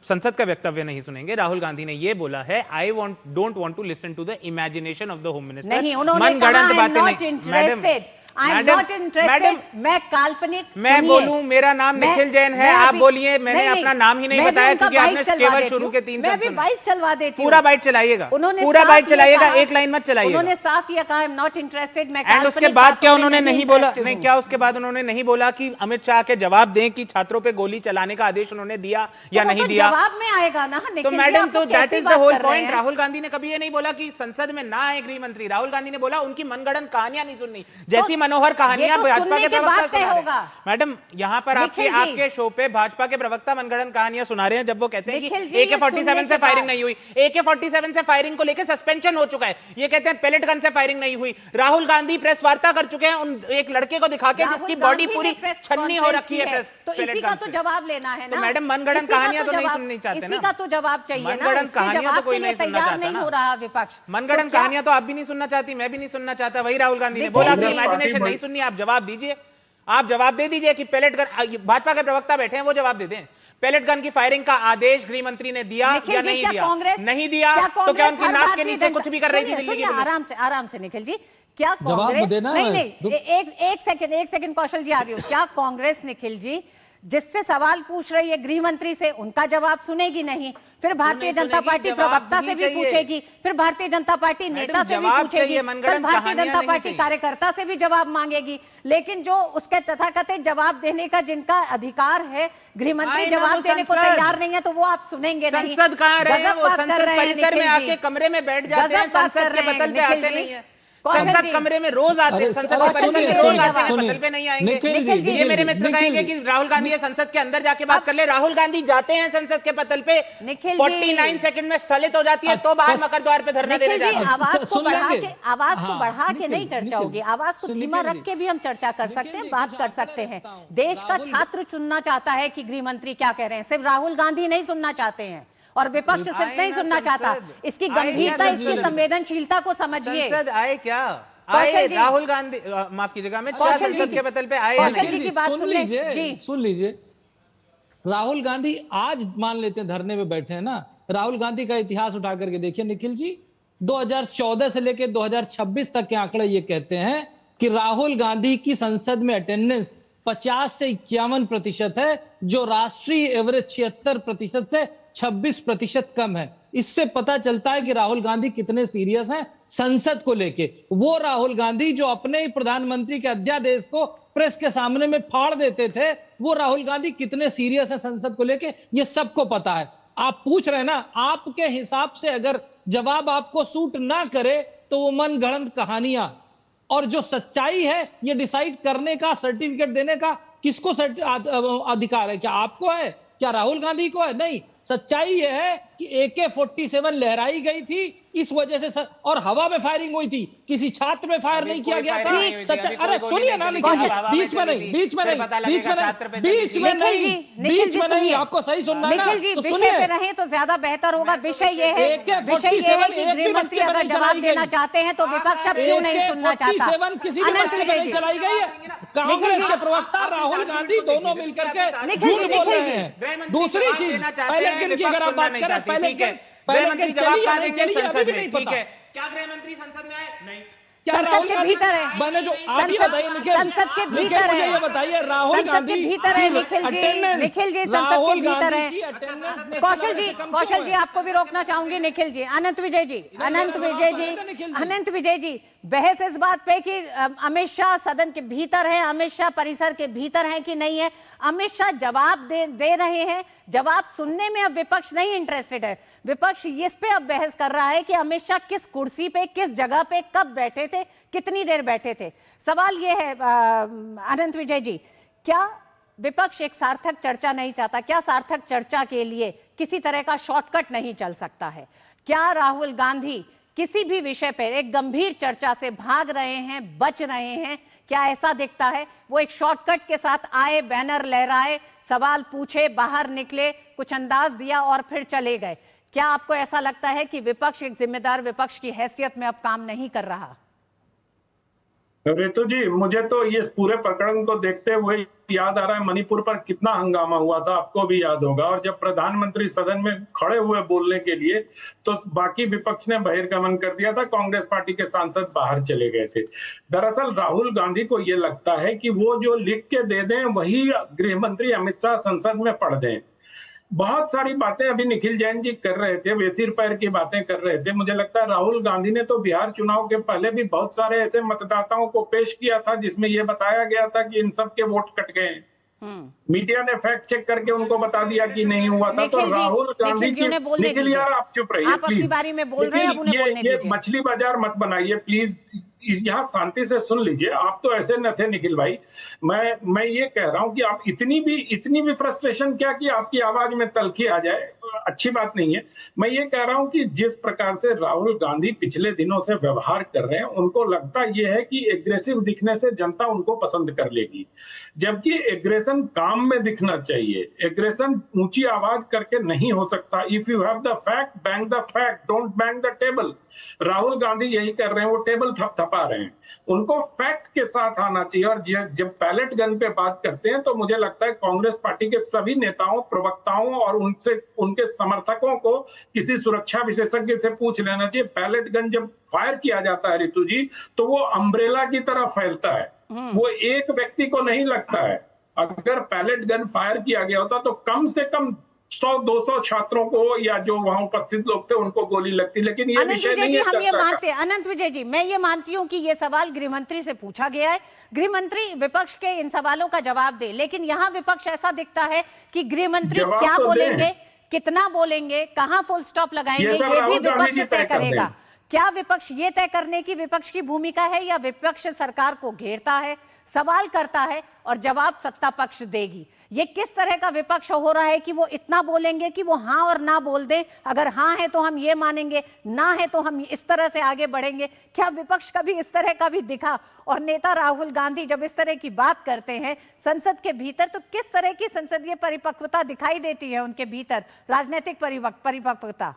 संसद का वक्तव्य नहीं सुनेंगे। राहुल गांधी ने ये बोला है, I don't want to listen to the imagination of the home minister. मनगढ़ंत बातें नहीं। मैडम, मैं काल्पनिक, मैं बोलूं, मेरा नाम निखिल जैन है, आप बोलिए। मैंने अपना नाम ही नहीं बताया क्योंकि आपने केवल शुरू के 3 मैं भी बाइक चलवा देती हूं। पूरा बाइक चलाइएगा, पूरा बाइक चलाइएगा, एक लाइन मत चलाइएगा। उन्होंने साफ ये कहा, आई एम नॉट इंटरेस्टेड। मैं एंड उसके बाद क्या उन्होंने नहीं बोला? नहीं, क्या उसके बाद उन्होंने नहीं बोला कि अमित शाह के जवाब दें कि छात्रों पे गोली चलाने का आदेश उन्होंने दिया या नहीं दिया? जवाब में आएगा ना। तो मैडम, तो that is the whole point. Rahul Gandhi ने कभी ये नहीं बोला कि संसद में ना आए गृह मंत्री। राहुल गांधी ने बोला उनकी मनगढ़ंत कहानियां नहीं सुननी, जैसी मनोहर कहानियां भाजपा के प्रवक्ता सुना रहे हैं। मैडम, यहाँ पर आपके शो पे भाजपा के प्रवक्ता मनगढ़ंत कहानियां सुना रहे हैं जब वो कहते हैं कि AK-47 से फायरिंग नहीं हुई। AK-47 से फायरिंग को लेकर सस्पेंशन हो चुका है। ये कहते हैं पेलेट गन से फायरिंग नहीं हुई। राहुल गांधी प्रेस वार्ता कर चुके हैं उन एक लड़के को दिखा के जिसकी बॉडी पूरी छन्नी हो रखी है। तो इसी का तो जवाब लेना है ना। तो मैडम, मनगढ़ंत कहानियां तो नहीं सुननी चाहते ना। इसी का तो जवाब चाहिए ना। मनगढ़ंत कहानियां तो कोई नहीं सुनना चाहता ना। हो रहा विपक्ष, मनगढ़ंत कहानियां तो आप भी नहीं सुनना चाहती, मैं भी नहीं सुनना चाहता। वही राहुल गांधी ने बोला कि इमेजिनेशन नहीं सुननी, आप जवाब दीजिए। आप जवाब दे दीजिए कि पैलेट गन, भाजपा के प्रवक्ता बैठे हैं वो जवाब दे दें, पैलेट गन की फायरिंग का आदेश गृह मंत्री ने दिया या नहीं दिया? नहीं दिया तो क्या उनकी नाक के नीचे कुछ भी कर रही थी दिल्ली की पुलिस? आराम से निखिल जी, क्या कांग्रेस नहीं एक सेकंड कौशल जी आ रही हो, क्या कांग्रेस निखिल जी जिससे सवाल पूछ रही है गृह मंत्री से उनका जवाब सुनेगी नहीं, फिर भारतीय जनता पार्टी प्रवक्ता से भी पूछेगी, फिर भारतीय जनता पार्टी नेता से भी पूछेगी, फिर भारतीय जनता पार्टी कार्यकर्ता से भी जवाब मांगेगी, लेकिन जो उसके तथाकथित जवाब देने का जिनका अधिकार है गृह मंत्री जवाब देने को तैयार नहीं है, तो वो आप सुनेंगे नहीं। संसद कहाँ रहे? वो संसद परिसर में आके कमरे में बैठ जाते हैं, संसद के पतल पे आते नहीं है। संसद कमरे में रोज आते हैं, संसद के परिसर में रोज आते हैं, पतल पे नहीं आएंगे। ये मेरे मित्र कहेंगे कि राहुल गांधी संसद के अंदर जाके बात कर ले, राहुल गांधी जाते हैं संसद के पतल पे, 49 सेकंड में स्थगित हो जाती है तो बाहर मकर द्वार पे धरना देने जाते हैं। आवाज को बढ़ा के नहीं चर्चा होगी, आवाज को धीमा रख के भी हम चर्चा कर सकते हैं, बात कर सकते हैं। देश का छात्र चुनना चाहता है कि गृह मंत्री क्या कह रहे हैं, सिर्फ राहुल गांधी नहीं सुनना चाहते हैं और विपक्ष सिर्फ नहीं सुनना चाहता। इसकी गंभीरता, इसकी संवेदनशीलता को समझिए। संसद आए क्या आए? राहुल गांधी माफ कीजिएगा, मैं संसद के पतल पे आए की बात सुन लीजिए। राहुल गांधी आज मान लेते हैं धरने में बैठे हैं ना, राहुल गांधी का इतिहास उठा करके देखिए निखिल जी, 2014 से लेकर 2026 तक के आंकड़े ये कहते हैं कि राहुल गांधी की संसद में अटेंडेंस 50 से 51% है, जो राष्ट्रीय एवरेज 76% से 26% कम है। इससे पता चलता है कि राहुल गांधी कितने सीरियस हैं संसद को लेके। वो राहुल गांधी जो अपने ही प्रधानमंत्री के अध्यादेश को प्रेस के सामने में फाड़ देते थे, वो राहुल गांधी कितने सीरियस है संसद को लेके, ये सबको पता है। आप पूछ रहे हैं ना, आपके हिसाब से अगर जवाब आपको सूट ना करे तो वो मनगढ़ंत कहानियां, और जो सच्चाई है ये डिसाइड करने का, सर्टिफिकेट देने का किसको अधिकार है? क्या आपको है? क्या राहुल गांधी को है? नहीं, सच्चाई यह है कि AK-47 लहराई गई थी, इस वजह से और हवा में फायरिंग हुई थी, किसी छात्र में फायर नहीं किया गया था। अरे सुनिए ना, बीच में नहीं, आपको सही सुनना है ना, तो विषय पे रहे तो ज्यादा बेहतर होगा। विषय ये है कि गृह मंत्री अगर जवाब देना चाहते हैं तो विपक्ष अब क्यों नहीं सुनना चाहता? चलाई गई है, कांग्रेस के प्रवक्ता राहुल गांधी दोनों मिलकर के झूठ बोल रहे हैं। दूसरी चीज, पहले की अगर आप बात करें, पहले गृह मंत्री जवाब कहाँ देंगे? संसद में। ठीक है, क्या गृह मंत्री संसद में आए? नहीं। क्या राहुल के भीतर है? मैंने जो आप ही बताइए निखिल, संसद के भीतर है, ये बताइए राहुल गांधी भीतर है। निखिल जी संसद के भीतर है। कौशल जी आपको भी रोकना चाहूंगी। निखिल जी, अनंत विजय जी, बहस इस बात पे कि अमित शाह सदन के भीतर है, अमित शाह परिसर के भीतर है कि नहीं है। अमित शाह जवाब दे रहे हैं, जवाब सुनने में अब विपक्ष नहीं इंटरेस्टेड है। विपक्ष इस पे अब बहस कर रहा है कि अमित शाह किस कुर्सी पे, किस जगह पे, कब बैठे थे, कितनी देर बैठे थे। सवाल ये है अनंत विजय जी, क्या विपक्ष एक सार्थक चर्चा नहीं चाहता? क्या सार्थक चर्चा के लिए किसी तरह का शॉर्टकट नहीं चल सकता है? क्या राहुल गांधी किसी भी विषय पर एक गंभीर चर्चा से भाग रहे हैं, बच रहे हैं? क्या ऐसा दिखता है? वो एक शॉर्टकट के साथ आए, बैनर लहराए, सवाल पूछे, बाहर निकले, कुछ अंदाज दिया और फिर चले गए। क्या आपको ऐसा लगता है कि विपक्ष एक जिम्मेदार विपक्ष की हैसियत में अब काम नहीं कर रहा? रितु जी, मुझे तो ये पूरे प्रकरण को देखते हुए याद आ रहा है मणिपुर पर कितना हंगामा हुआ था, आपको भी याद होगा। और जब प्रधानमंत्री सदन में खड़े हुए बोलने के लिए तो बाकी विपक्ष ने बहिर्गमन कर दिया था, कांग्रेस पार्टी के सांसद बाहर चले गए थे। दरअसल राहुल गांधी को ये लगता है कि वो जो लिख के दे दें वही गृह मंत्री अमित शाह संसद में पढ़ दें। बहुत सारी बातें अभी निखिल जैन जी कर रहे थे, वे सिर पैर की बातें कर रहे थे। मुझे लगता है राहुल गांधी ने तो बिहार चुनाव के पहले भी बहुत सारे ऐसे मतदाताओं को पेश किया था जिसमें यह बताया गया था कि इन सब के वोट कट गए। मीडिया ने फैक्ट चेक करके उनको बता दिया कि नहीं हुआ था। तो राहुल गांधी की, निखिल यार आप चुप रहिए प्लीज, ये मछली बाजार मत बनाइए प्लीज, यहाँ शांति से सुन लीजिए। आप तो ऐसे न थे निखिल भाई। मैं ये कह रहा हूँ कि आप इतनी भी फ्रस्ट्रेशन क्या कि आपकी आवाज में तलखी आ जाए। अच्छी बात नहीं है। मैं ये कह रहा हूं कि जिस प्रकार से राहुल गांधी पिछले दिनों से व्यवहार कर रहे हैं, उनको लगता ये है कि एग्रेसिव दिखने से जनता उनको पसंद कर लेगी, जबकि एग्रेशन काम में दिखना चाहिए। एग्रेशन ऊंची आवाज करके नहीं हो सकता। If you have the fact, bang the fact, don't bang the table. Rahul Gandhi यही कर रहे हैं, वो टेबल थपथपा रहे हैं। उनको फैक्ट के साथ आना चाहिए। और जब पैलेट गन पे बात करते हैं तो मुझे लगता है कांग्रेस पार्टी के सभी नेताओं, प्रवक्ताओं और उनसे उनके समर्थकों को किसी सुरक्षा विशेषज्ञ से पूछ लेना चाहिए। पैलेट गन जब फायर किया जाता है ऋतु जी, तो वो अम्ब्रेला की तरह फैलता है, वो एक व्यक्ति को नहीं लगता है। अगर पैलेट गन फायर किया गया होता तो कम से कम 100-200 छात्रों को या जो वहां उपस्थित लोग थे उनको गोली लगती, लेकिन ये विषय नहीं है चर्चा का। अनंत विजय जी, मैं ये मानती हूँ कि ये सवाल गृह मंत्री से पूछा गया है, गृह मंत्री विपक्ष के इन सवालों का जवाब दे, लेकिन यहाँ विपक्ष ऐसा दिखता है कि गृह मंत्री क्या बोलेंगे, कितना बोलेंगे, कहाँ फुल स्टॉप लगाएंगे, ये भी विपक्ष तय करेगा। क्या विपक्ष ये तय करने की विपक्ष की भूमिका है, या विपक्ष सरकार को घेरता है, सवाल करता है और जवाब सत्ता पक्ष देगी? ये किस तरह का विपक्ष हो रहा है कि वो इतना बोलेंगे कि वो हाँ और ना बोल दें, अगर हाँ है तो हम ये मानेंगे, ना है तो हम इस तरह से आगे बढ़ेंगे? क्या विपक्ष कभी इस तरह का भी दिखा? और नेता राहुल गांधी जब इस तरह की बात करते हैं संसद के भीतर, तो किस तरह की संसदीय परिपक्वता दिखाई देती है उनके भीतर, राजनीतिक परिपक्वता?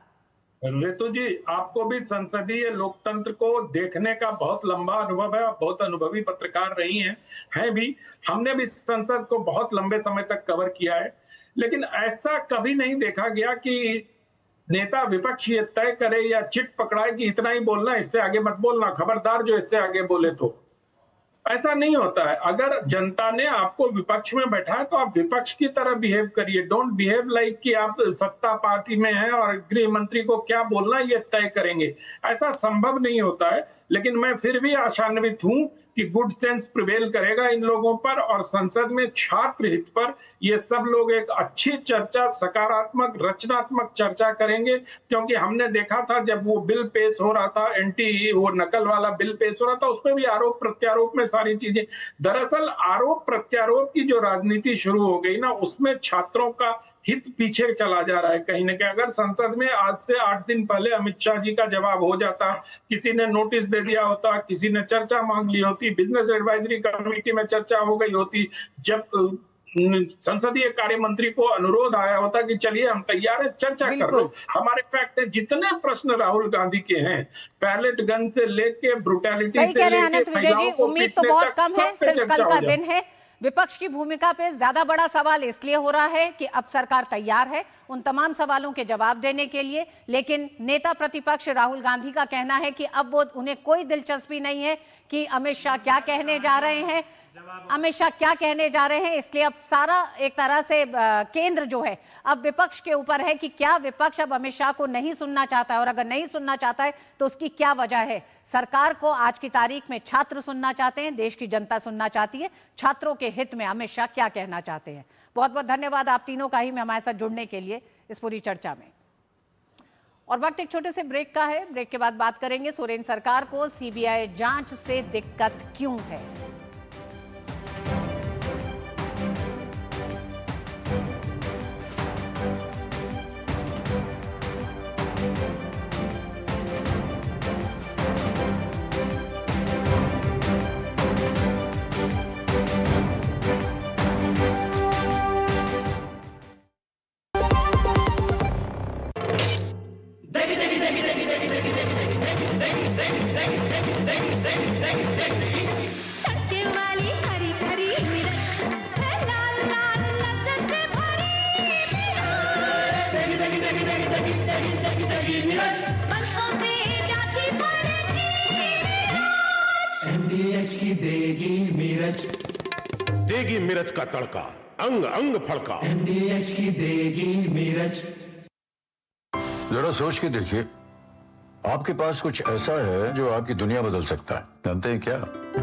ऋतु जी, आपको भी संसदीय लोकतंत्र को देखने का बहुत लंबा अनुभव है, आप बहुत अनुभवी पत्रकार रही हैं भी। हमने भी संसद को बहुत लंबे समय तक कवर किया है, लेकिन ऐसा कभी नहीं देखा गया कि नेता विपक्ष ये तय करे या चिट पकड़ाए कि इतना ही बोलना, इससे आगे मत बोलना, खबरदार जो इससे आगे बोले तो। ऐसा नहीं होता है। अगर जनता ने आपको विपक्ष में बैठा है तो आप विपक्ष की तरह बिहेव करिए। डोंट बिहेव लाइक कि आप सत्ता पार्टी में हैं और गृह मंत्री को क्या बोलना ये तय करेंगे। ऐसा संभव नहीं होता है। लेकिन मैं फिर भी आशान्वित हूं कि गुड सेंस प्रिवेल करेगा इन लोगों पर, और संसद में छात्र हित पर ये सब लोग एक अच्छी चर्चा, सकारात्मक रचनात्मक चर्चा करेंगे। क्योंकि हमने देखा था जब वो बिल पेश हो रहा था, वो नकल वाला बिल पेश हो रहा था, उसमें भी आरोप प्रत्यारोप में सारी चीजें। दरअसल आरोप प्रत्यारोप की जो राजनीति शुरू हो गई ना, उसमें छात्रों का हित पीछे चला जा रहा है कहीं ना कहीं। अगर संसद में आज से 8 दिन पहले अमित शाह जी का जवाब हो जाता, किसी ने नोटिस दे दिया होता, किसी ने चर्चा मांग ली होती, बिजनेस एडवाइजरी कमेटी में चर्चा हो गई होती, जब संसदीय कार्य मंत्री को अनुरोध आया होता कि चलिए हम तैयार हैं, चर्चा कर लो। हमारे फैक्ट है, जितने प्रश्न राहुल गांधी के हैं, पैलेट गन से लेके ब्रुटैलिटी से लेके महिलाओं को पीटने तक, सब पे चर्चा हो जाए। विपक्ष की भूमिका पे ज्यादा बड़ा सवाल इसलिए हो रहा है कि अब सरकार तैयार है उन तमाम सवालों के जवाब देने के लिए, लेकिन नेता प्रतिपक्ष राहुल गांधी का कहना है कि अब वो उन्हें कोई दिलचस्पी नहीं है कि अमित शाह क्या कहने जा रहे हैं, इसलिए अब सारा एक तरह से केंद्र जो है अब विपक्ष के ऊपर है कि क्या विपक्ष अब अमित शाह को नहीं सुनना चाहता है, और अगर नहीं सुनना चाहता है तो उसकी क्या वजह है। सरकार को आज की तारीख में छात्र सुनना चाहते हैं, देश की जनता सुनना चाहती है, छात्रों के हित में अमित शाह क्या कहना चाहते हैं। बहुत बहुत धन्यवाद आप तीनों का ही में हमारे साथ जुड़ने के लिए इस पूरी चर्चा में। और वक्त एक छोटे से ब्रेक का है, ब्रेक के बाद बात करेंगे सोरेन सरकार को सीबीआई जांच से दिक्कत क्यों है। देगी मिर्च का तड़का, अंग अंग फड़का। MDH की देगी मिर्च। जरा सोच के देखिए, आपके पास कुछ ऐसा है जो आपकी दुनिया बदल सकता है। जानते हैं क्या?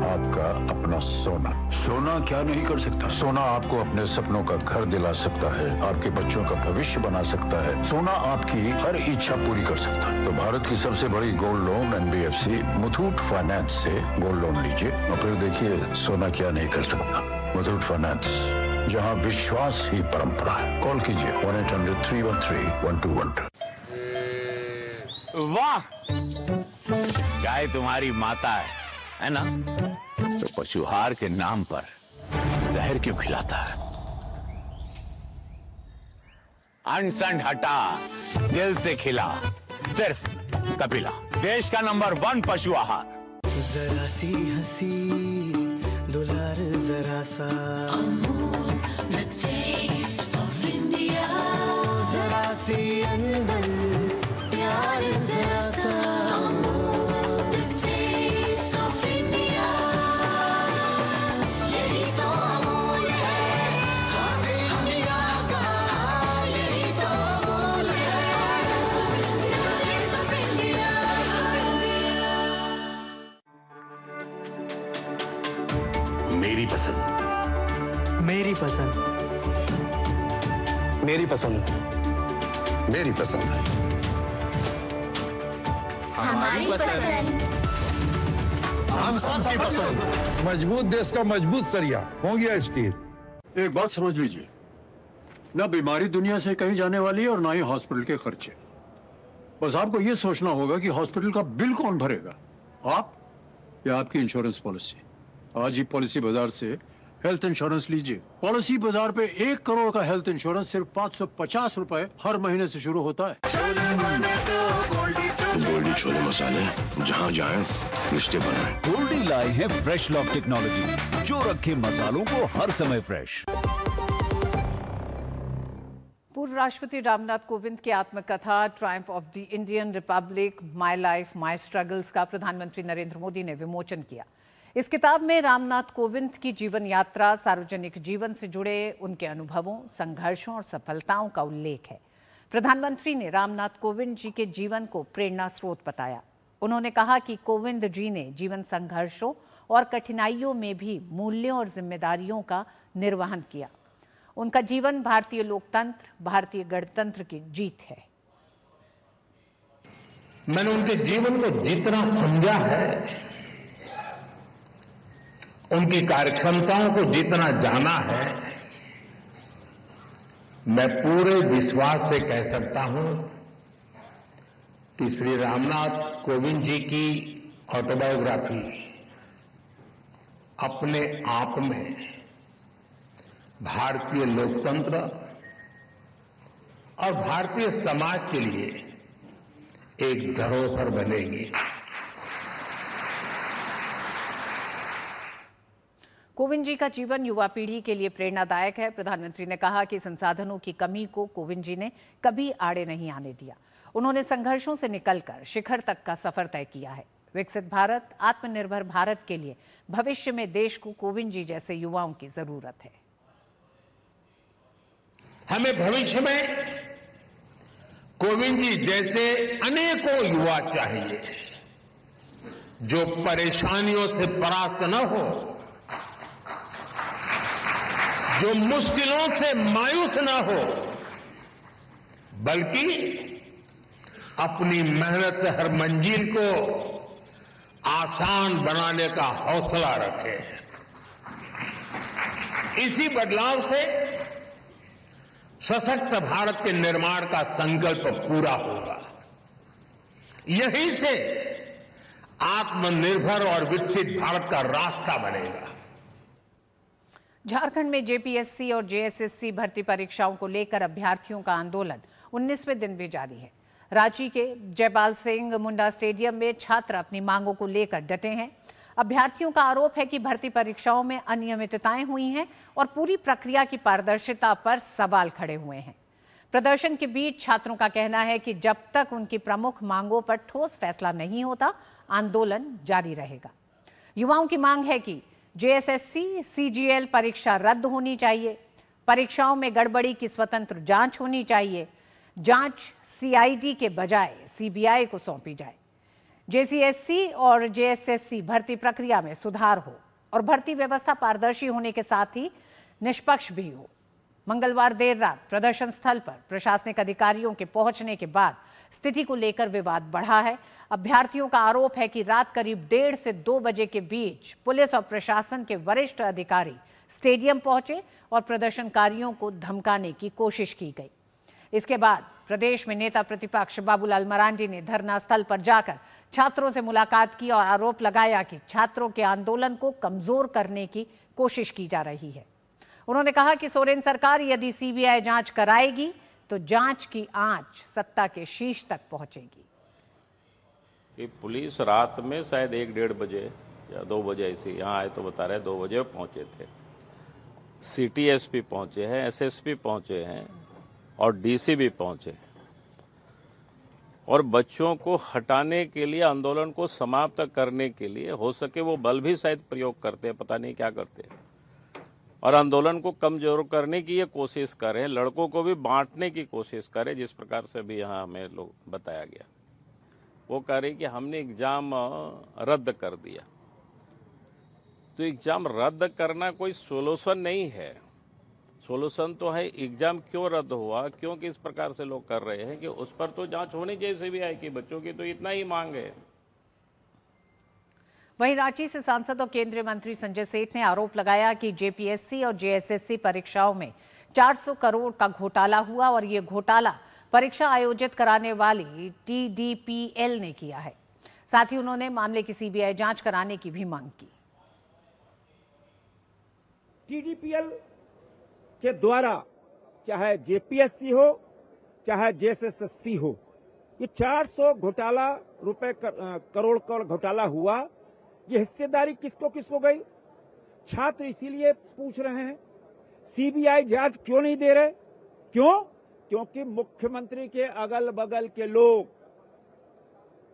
आपका अपना सोना। सोना क्या नहीं कर सकता? सोना आपको अपने सपनों का घर दिला सकता है, आपके बच्चों का भविष्य बना सकता है। सोना आपकी हर इच्छा पूरी कर सकता है। तो भारत की सबसे बड़ी gold loan NBFC Muthoot finance से गोल्ड लोन लीजिए और फिर देखिए सोना क्या नहीं कर सकता। मुथूट फाइनेंस, जहां विश्वास ही परंपरा है। कॉल कीजिए 1-800-313-1212। वाह, गाय तुम्हारी माता है ना? तो पशुहार के नाम पर जहर क्यों खिलाता है? अनसन हटा, दिल से खिला, सिर्फ कपिला, देश का नंबर 1 पशु आहार। जरा सी हंसी दुलार जरा सा, the taste of India, जरा सी अंदर प्यार जरा सा, the taste of India, यही तो अमूल है स्वाद इंडिया का, यही तो अमूल है, the taste of India, taste of India। मेरी पसंद, मेरी पसंद, मेरी पसंद, मेरी पसंद है। हमारी पसंद, हम सबकी पसंद। मजबूत देश का मजबूत सरिया हो गया स्टील। एक बात समझ लीजिए, ना बीमारी दुनिया से कहीं जाने वाली है और ना ही हॉस्पिटल के खर्चे। बस आपको यह सोचना होगा कि हॉस्पिटल का बिल कौन भरेगा, आप या आपकी इंश्योरेंस पॉलिसी। आज ही पॉलिसी बाजार से हेल्थ इंश्योरेंस लीजिए। पॉलिसी बाजार पे 1 करोड़ का हेल्थ इंश्योरेंस सिर्फ 550 रुपए हर महीने से शुरू होता है। गोल्डी छोले मसाले, जहाँ जाए रिश्ते बनाए। गोल्डी लाए हैं फ्रेश लॉक टेक्नोलॉजी, जो रखे मसालों को हर समय फ्रेश। पूर्व राष्ट्रपति रामनाथ कोविंद की आत्मकथा Triumph of the Indian Republic, my life my struggles का प्रधानमंत्री नरेंद्र मोदी ने विमोचन किया। इस किताब में रामनाथ कोविंद की जीवन यात्रा, सार्वजनिक जीवन से जुड़े उनके अनुभवों, संघर्षों और सफलताओं का उल्लेख है। प्रधानमंत्री ने रामनाथ कोविंद जी के जीवन को प्रेरणा स्रोत बताया। उन्होंने कहा कि कोविंद जी ने जीवन संघर्षों और कठिनाइयों में भी मूल्यों और जिम्मेदारियों का निर्वहन किया। उनका जीवन भारतीय लोकतंत्र, भारतीय गणतंत्र की जीत है। मैंने उनके जीवन को जितना समझा है, उनकी कार्यक्षमताओं को जितना जाना है, मैं पूरे विश्वास से कह सकता हूं कि श्री रामनाथ कोविंद जी की ऑटोबायोग्राफी अपने आप में भारतीय लोकतंत्र और भारतीय समाज के लिए एक धरोहर बनेगी। कोविंद जी का जीवन युवा पीढ़ी के लिए प्रेरणादायक है। प्रधानमंत्री ने कहा कि संसाधनों की कमी को कोविंद जी ने कभी आड़े नहीं आने दिया। उन्होंने संघर्षों से निकलकर शिखर तक का सफर तय किया है। विकसित भारत, आत्मनिर्भर भारत के लिए भविष्य में देश को कोविंद जी जैसे युवाओं की जरूरत है। हमें भविष्य में कोविंद जी जैसे अनेकों युवा चाहिए, जो परेशानियों से परास्त न हो, जो मुश्किलों से मायूस न हो, बल्कि अपनी मेहनत से हर मंजिल को आसान बनाने का हौसला रखे। इसी बदलाव से सशक्त भारत के निर्माण का संकल्प पूरा होगा। यहीं से आत्मनिर्भर और विकसित भारत का रास्ता बनेगा। झारखंड में जेपीएससी और जेएसएससी भर्ती परीक्षाओं को लेकर अभ्यर्थियों का आंदोलन 19वें दिन भी जारी है। रांची के जयपाल सिंह मुंडा स्टेडियम में छात्र अपनी मांगों को लेकर डटे हैं। अभ्यर्थियों का आरोप है कि भर्ती परीक्षाओं में अनियमितताएं हुई हैं और पूरी प्रक्रिया की पारदर्शिता पर सवाल खड़े हुए हैं। प्रदर्शन के बीच छात्रों का कहना है कि जब तक उनकी प्रमुख मांगों पर ठोस फैसला नहीं होता, आंदोलन जारी रहेगा। युवाओं की मांग है कि जेएसएससी सीजीएल परीक्षा रद्द होनी चाहिए, परीक्षाओं में गड़बड़ी की स्वतंत्र जांच होनी चाहिए, जांच सीआईडी के बजाय सीबीआई को सौंपी जाए, जेसीएससी और जेएसएससी भर्ती प्रक्रिया में सुधार हो और भर्ती व्यवस्था पारदर्शी होने के साथ ही निष्पक्ष भी हो। मंगलवार देर रात प्रदर्शन स्थल पर प्रशासनिक अधिकारियों के पहुंचने के बाद स्थिति को लेकर विवाद बढ़ा है। अभ्यर्थियों का आरोप है कि रात करीब 1:30 से 2 बजे के बीच पुलिस और प्रशासन के वरिष्ठ अधिकारी स्टेडियम पहुंचे और प्रदर्शनकारियों को धमकाने की कोशिश की गई। इसके बाद प्रदेश में नेता प्रतिपक्ष बाबूलाल मरांडी ने धरना स्थल पर जाकर छात्रों से मुलाकात की और आरोप लगाया कि छात्रों के आंदोलन को कमजोर करने की कोशिश की जा रही है। उन्होंने कहा कि सोरेन सरकार यदि सीबीआई जांच कराएगी तो जांच की आंच सत्ता के शीर्ष तक पहुंचेगी। कि पुलिस रात में शायद 1-1:30 बजे या 2 बजे ऐसे यहाँ आए तो बता रहे 2 बजे पहुंचे थे। सिटी एसपी पहुंचे हैं, एसएसपी पहुंचे हैं और डीसी भी पहुंचे और बच्चों को हटाने के लिए, आंदोलन को समाप्त करने के लिए हो सके वो बल भी शायद प्रयोग करते हैं, पता नहीं क्या करते हैं, और आंदोलन को कमजोर करने की ये कोशिश कर रहे हैं, लड़कों को भी बांटने की कोशिश कर रहे हैं। जिस प्रकार से भी यहाँ हमें लोग बताया गया, वो कह रहे कि हमने एग्जाम रद्द कर दिया। तो एग्जाम रद्द करना कोई सोल्यूशन नहीं है। सोल्यूशन तो है एग्जाम क्यों रद्द हुआ, क्यों किस प्रकार से लोग कर रहे हैं कि उस पर तो जांच होनी चाहिए सीबीआई की। बच्चों की तो इतना ही मांग है। वहीं रांची से सांसद और केंद्रीय मंत्री संजय सेठ ने आरोप लगाया कि जेपीएससी और जेएसएससी परीक्षाओं में 400 करोड़ का घोटाला हुआ और ये घोटाला परीक्षा आयोजित कराने वाली टीडीपीएल ने किया है। साथ ही उन्होंने मामले की सीबीआई जांच कराने की भी मांग की। टीडीपीएल के द्वारा चाहे जेपीएससी हो चाहे जेएसएससी हो, ये 400 घोटाला करोड़ का घोटाला हुआ। ये हिस्सेदारी किसको गई? छात्र इसीलिए पूछ रहे हैं सीबीआई जांच क्यों नहीं दे रहे? क्यों? क्योंकि मुख्यमंत्री के अगल बगल के लोग,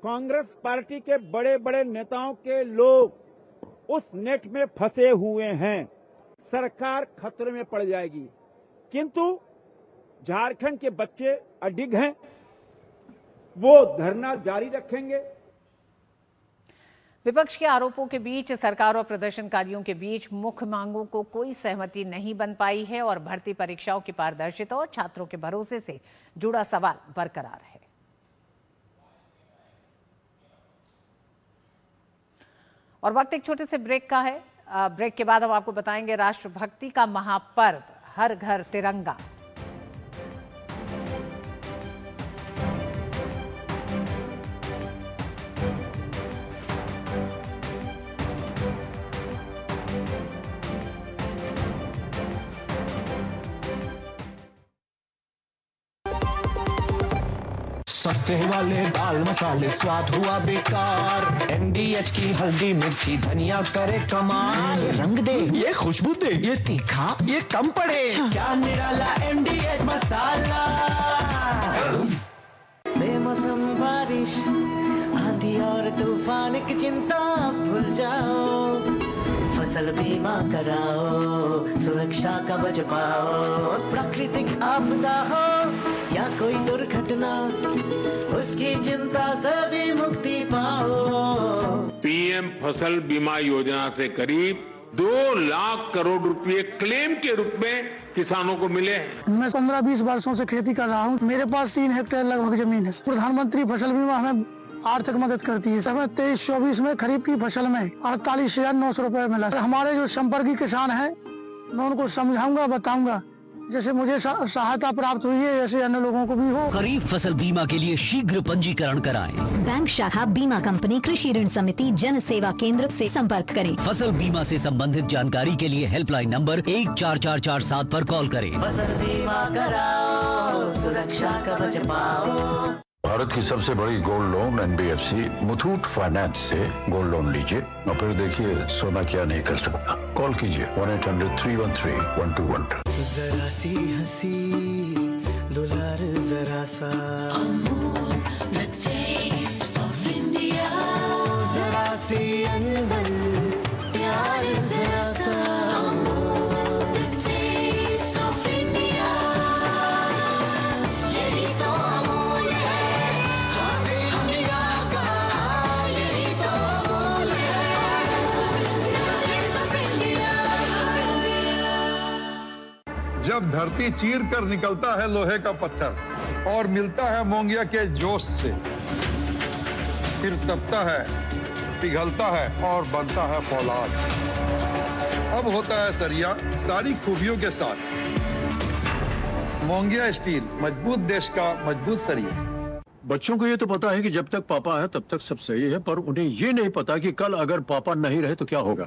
कांग्रेस पार्टी के बड़े बड़े नेताओं के लोग उस नेट में फंसे हुए हैं। सरकार खतरे में पड़ जाएगी। किंतु झारखंड के बच्चे अडिग हैं, वो धरना जारी रखेंगे। विपक्ष के आरोपों के बीच सरकार और प्रदर्शनकारियों के बीच मुख्य मांगों को कोई सहमति नहीं बन पाई है और भर्ती परीक्षाओं की पारदर्शिता और छात्रों के भरोसे से जुड़ा सवाल बरकरार है। और वक्त एक छोटे से ब्रेक का है। ब्रेक के बाद हम आपको बताएंगे राष्ट्रभक्ति का महापर्व हर घर तिरंगा। सस्ते वाले दाल मसाले स्वाद हुआ बेकार। एमडीएच की हल्दी मिर्ची धनिया करे कमाल। ये रंग दे, ये खुशबू दे, ये तीखा, ये कम पड़े। क्या निराला एमडीएच मसाला। बेमौसम बारिश, आंधी और तूफान की चिंता भूल जाओ। फसल बीमा कराओ, सुरक्षा कवच पाओ। प्राकृतिक आपदा हो या कोई दुर्घटना, उसकी चिंता से भी मुक्ति पाओ। पीएम फसल बीमा योजना से करीब 2 लाख करोड़ रुपए क्लेम के रूप में किसानों को मिले। मैं 15-20 वर्षों से खेती कर रहा हूँ। मेरे पास 3 हेक्टेयर लगभग जमीन है। प्रधानमंत्री फसल बीमा हमें आर्थिक मदद करती है। समय 23-24 में खरीफ की फसल में 48,900 रुपए मिला। हमारे जो संपर्की किसान हैं, मैं उनको समझाऊंगा, बताऊंगा, जैसे मुझे सहायता प्राप्त हुई है ऐसे अन्य लोगों को भी हो। खरीफ फसल बीमा के लिए शीघ्र पंजीकरण कराएं। बैंक शाखा, बीमा कंपनी, कृषि ऋण समिति, जन सेवा केंद्र से संपर्क करें। फसल बीमा से संबंधित जानकारी के लिए हेल्पलाइन नंबर 14447 पर कॉल करें। फसल बीमा कराओ, सुरक्षा कवच पाओ। भारत की सबसे बड़ी gold loan NBFC Muthoot finance से गोल्ड लोन लीजिए और फिर देखिए सोना क्या नहीं कर सकता। कॉल कीजिए 1-800-313-1212। जरा सी हंसी दुलार जरा सा, the taste of India। जरा सी अनबन प्यार जरा सा, the taste of India। यही तो अमूल है स्वाद इंडिया का, यही तो अमूल है taste of India। जब धरती चीर कर निकलता है लोहे का पत्थर और मिलता है मोंगिया के जोश से, फिर तपता है, पिघलता है और बनता है फौलाद। अब होता है सरिया सारी खूबियों के साथ। मोंगिया स्टील, मजबूत देश का मजबूत सरिया। बच्चों को ये तो पता है कि जब तक पापा है तब तक सब सही है, पर उन्हें ये नहीं पता कि कल अगर पापा नहीं रहे तो क्या होगा,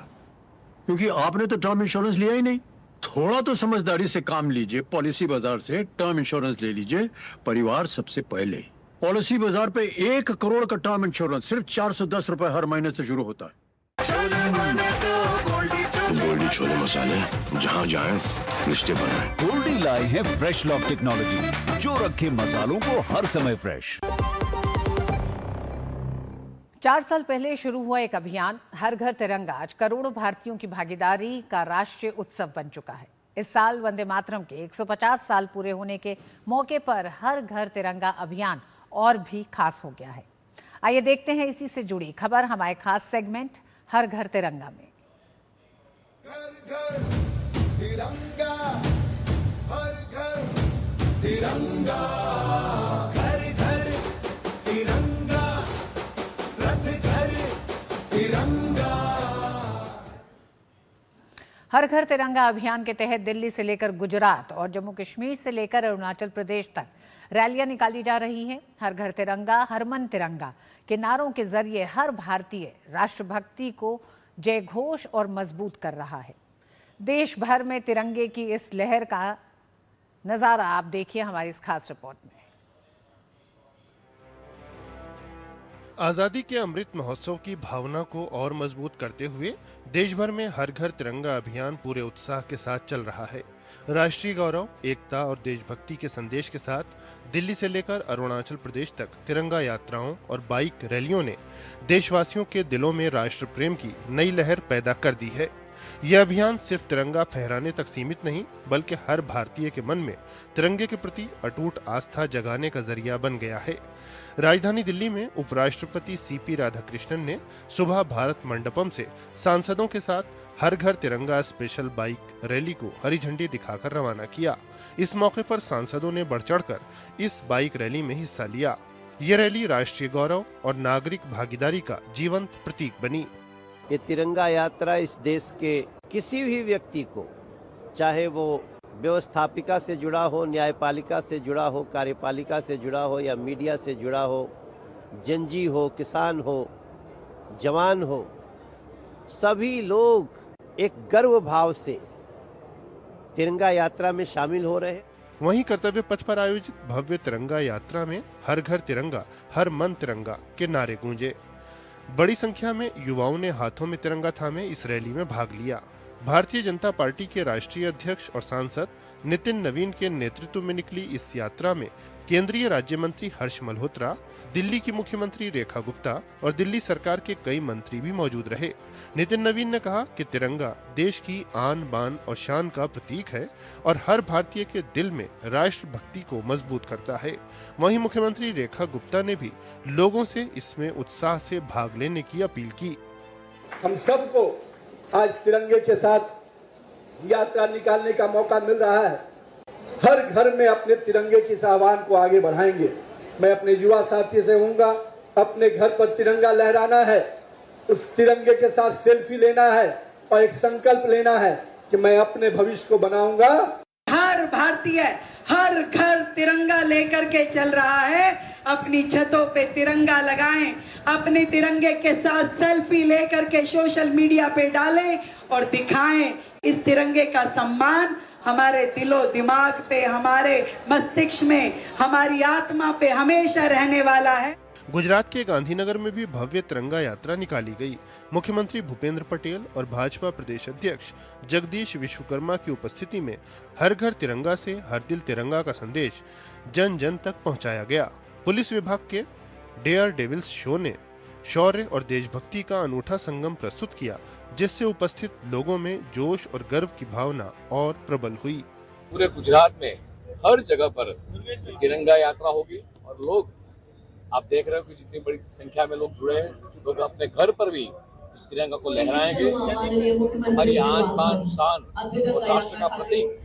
क्योंकि आपने तो टर्म इंश्योरेंस लिया ही नहीं। थोड़ा तो समझदारी से काम लीजिए, पॉलिसी बाजार से टर्म इंश्योरेंस ले लीजिए। परिवार सबसे पहले। पॉलिसी बाजार पे 1 करोड़ का टर्म इंश्योरेंस सिर्फ 410 रुपए हर महीने से शुरू होता है। गोल्डी छोले मसाले, जहाँ जाए रिश्ते बनाए। गोल्डी लाए हैं फ्रेश लॉक टेक्नोलॉजी, जो रखे मसालों को हर समय फ्रेश। 4 साल पहले शुरू हुआ एक अभियान हर घर तिरंगा आज करोड़ों भारतीयों की भागीदारी का राष्ट्रीय उत्सव बन चुका है। इस साल वंदे मातरम के 150 साल पूरे होने के मौके पर हर घर तिरंगा अभियान और भी खास हो गया है। आइए देखते हैं इसी से जुड़ी खबर हमारे खास सेगमेंट हर घर तिरंगा में। घर घर तिरंगा, हर घर तिरंगा, घर घर तिरंगा, रथ घर तिरंगा। हर घर तिरंगा अभियान के तहत दिल्ली से लेकर गुजरात और जम्मू कश्मीर से लेकर अरुणाचल प्रदेश तक रैलियां निकाली जा रही हैं। हर घर तिरंगा, हर मन तिरंगा के नारों के जरिए हर भारतीय राष्ट्रभक्ति को जय घोष और मजबूत कर रहा है। देश भर में तिरंगे की इस लहर का नजारा आप देखिए हमारी इस खास रिपोर्ट में। आजादी के अमृत महोत्सव की भावना को और मजबूत करते हुए देश भर में हर घर तिरंगा अभियान पूरे उत्साह के साथ चल रहा है। राष्ट्रीय गौरव, एकता और देशभक्ति के संदेश के साथ दिल्ली से लेकर अरुणाचल प्रदेश तक तिरंगा यात्राओं और बाइक रैलियों ने देशवासियों के दिलों में राष्ट्र प्रेम की नई लहर पैदा कर दी है। यह अभियान सिर्फ तिरंगा फहराने तक सीमित नहीं, बल्कि हर भारतीय के मन में तिरंगे के प्रति अटूट आस्था जगाने का जरिया बन गया है। राजधानी दिल्ली में उपराष्ट्रपति सीपी राधाकृष्णन ने सुबह भारत मंडपम से सांसदों के साथ हर घर तिरंगा स्पेशल बाइक रैली को हरी झंडी दिखाकर रवाना किया। इस मौके पर सांसदों ने बढ़ चढ़कर इस बाइक रैली में हिस्सा लिया। ये रैली राष्ट्रीय गौरव और नागरिक भागीदारी का जीवंत प्रतीक बनी। ये तिरंगा यात्रा इस देश के किसी भी व्यक्ति को, चाहे वो व्यवस्थापिका से जुड़ा हो, न्यायपालिका से जुड़ा हो, कार्यपालिका से जुड़ा हो या मीडिया से जुड़ा हो, जनजी हो, किसान हो, जवान हो, सभी लोग एक गर्व भाव से तिरंगा यात्रा में शामिल हो रहे हैं। वहीं कर्तव्य पथ पर आयोजित भव्य तिरंगा यात्रा में हर घर तिरंगा, हर मन तिरंगा के नारे गूंजे। बड़ी संख्या में युवाओं ने हाथों में तिरंगा थामे इस रैली में भाग लिया। भारतीय जनता पार्टी के राष्ट्रीय अध्यक्ष और सांसद नितिन नवीन के नेतृत्व में निकली इस यात्रा में केंद्रीय राज्य मंत्री हर्ष मल्होत्रा, दिल्ली की मुख्यमंत्री रेखा गुप्ता और दिल्ली सरकार के कई मंत्री भी मौजूद रहे। नितिन नवीन ने कहा कि तिरंगा देश की आन बान और शान का प्रतीक है और हर भारतीय के दिल में राष्ट्रभक्ति को मजबूत करता है। वहीं मुख्यमंत्री रेखा गुप्ता ने भी लोगों से इसमें उत्साह से भाग लेने की अपील की। हम सबको आज तिरंगे के साथ यात्रा निकालने का मौका मिल रहा है। हर घर में अपने तिरंगे की इस आह्वान को आगे बढ़ाएंगे। मैं अपने युवा साथी से कहूंगा, अपने घर पर तिरंगा लहराना है, उस तिरंगे के साथ सेल्फी लेना है और एक संकल्प लेना है कि मैं अपने भविष्य को बनाऊंगा। हर भारतीय हर घर तिरंगा लेकर के चल रहा है। अपनी छतों पे तिरंगा लगाएं, अपने तिरंगे के साथ सेल्फी लेकर के सोशल मीडिया पे डालें और दिखाएं। इस तिरंगे का सम्मान हमारे दिलो दिमाग पे, हमारे मस्तिष्क में, हमारी आत्मा पे हमेशा रहने वाला है। गुजरात के गांधीनगर में भी भव्य तिरंगा यात्रा निकाली गई। मुख्यमंत्री भूपेंद्र पटेल और भाजपा प्रदेश अध्यक्ष जगदीश विश्वकर्मा की उपस्थिति में हर घर तिरंगा से हर दिल तिरंगा का संदेश जन जन तक पहुंचाया गया। पुलिस विभाग के डेयर डेविल्स शो ने शौर्य और देशभक्ति का अनूठा संगम प्रस्तुत किया, जिससे उपस्थित लोगों में जोश और गर्व की भावना और प्रबल हुई। पूरे गुजरात में हर जगह पर तिरंगा यात्रा होगी और लोग, आप देख रहे हो कि जितनी बड़ी संख्या में लोग जुड़े हैं, लोग अपने घर पर भी इस तिरंगा को लहराएंगे। हमारी आन बान शान और राष्ट्र का प्रतीक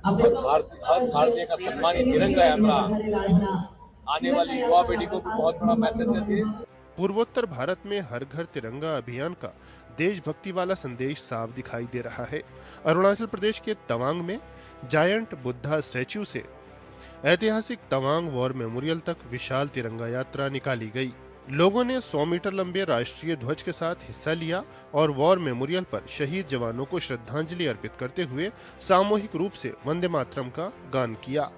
हर भारतीय का सम्मान तिरंगा यात्रा आने वाली युवा पीढ़ी को बहुत बड़ा मैसेज देती है। पूर्वोत्तर भारत में हर घर तिरंगा अभियान का देशभक्ति वाला संदेश साफ दिखाई दे रहा है। अरुणाचल प्रदेश के तवांग में जायंट बुद्धा स्टैच्यू से ऐतिहासिक तवांग वॉर मेमोरियल तक विशाल तिरंगा यात्रा निकाली गई। लोगों ने 100 मीटर लंबे राष्ट्रीय ध्वज के साथ हिस्सा लिया और वॉर मेमोरियल पर शहीद जवानों को श्रद्धांजलि अर्पित करते हुए सामूहिक रूप से वंदे मातरम का गान किया।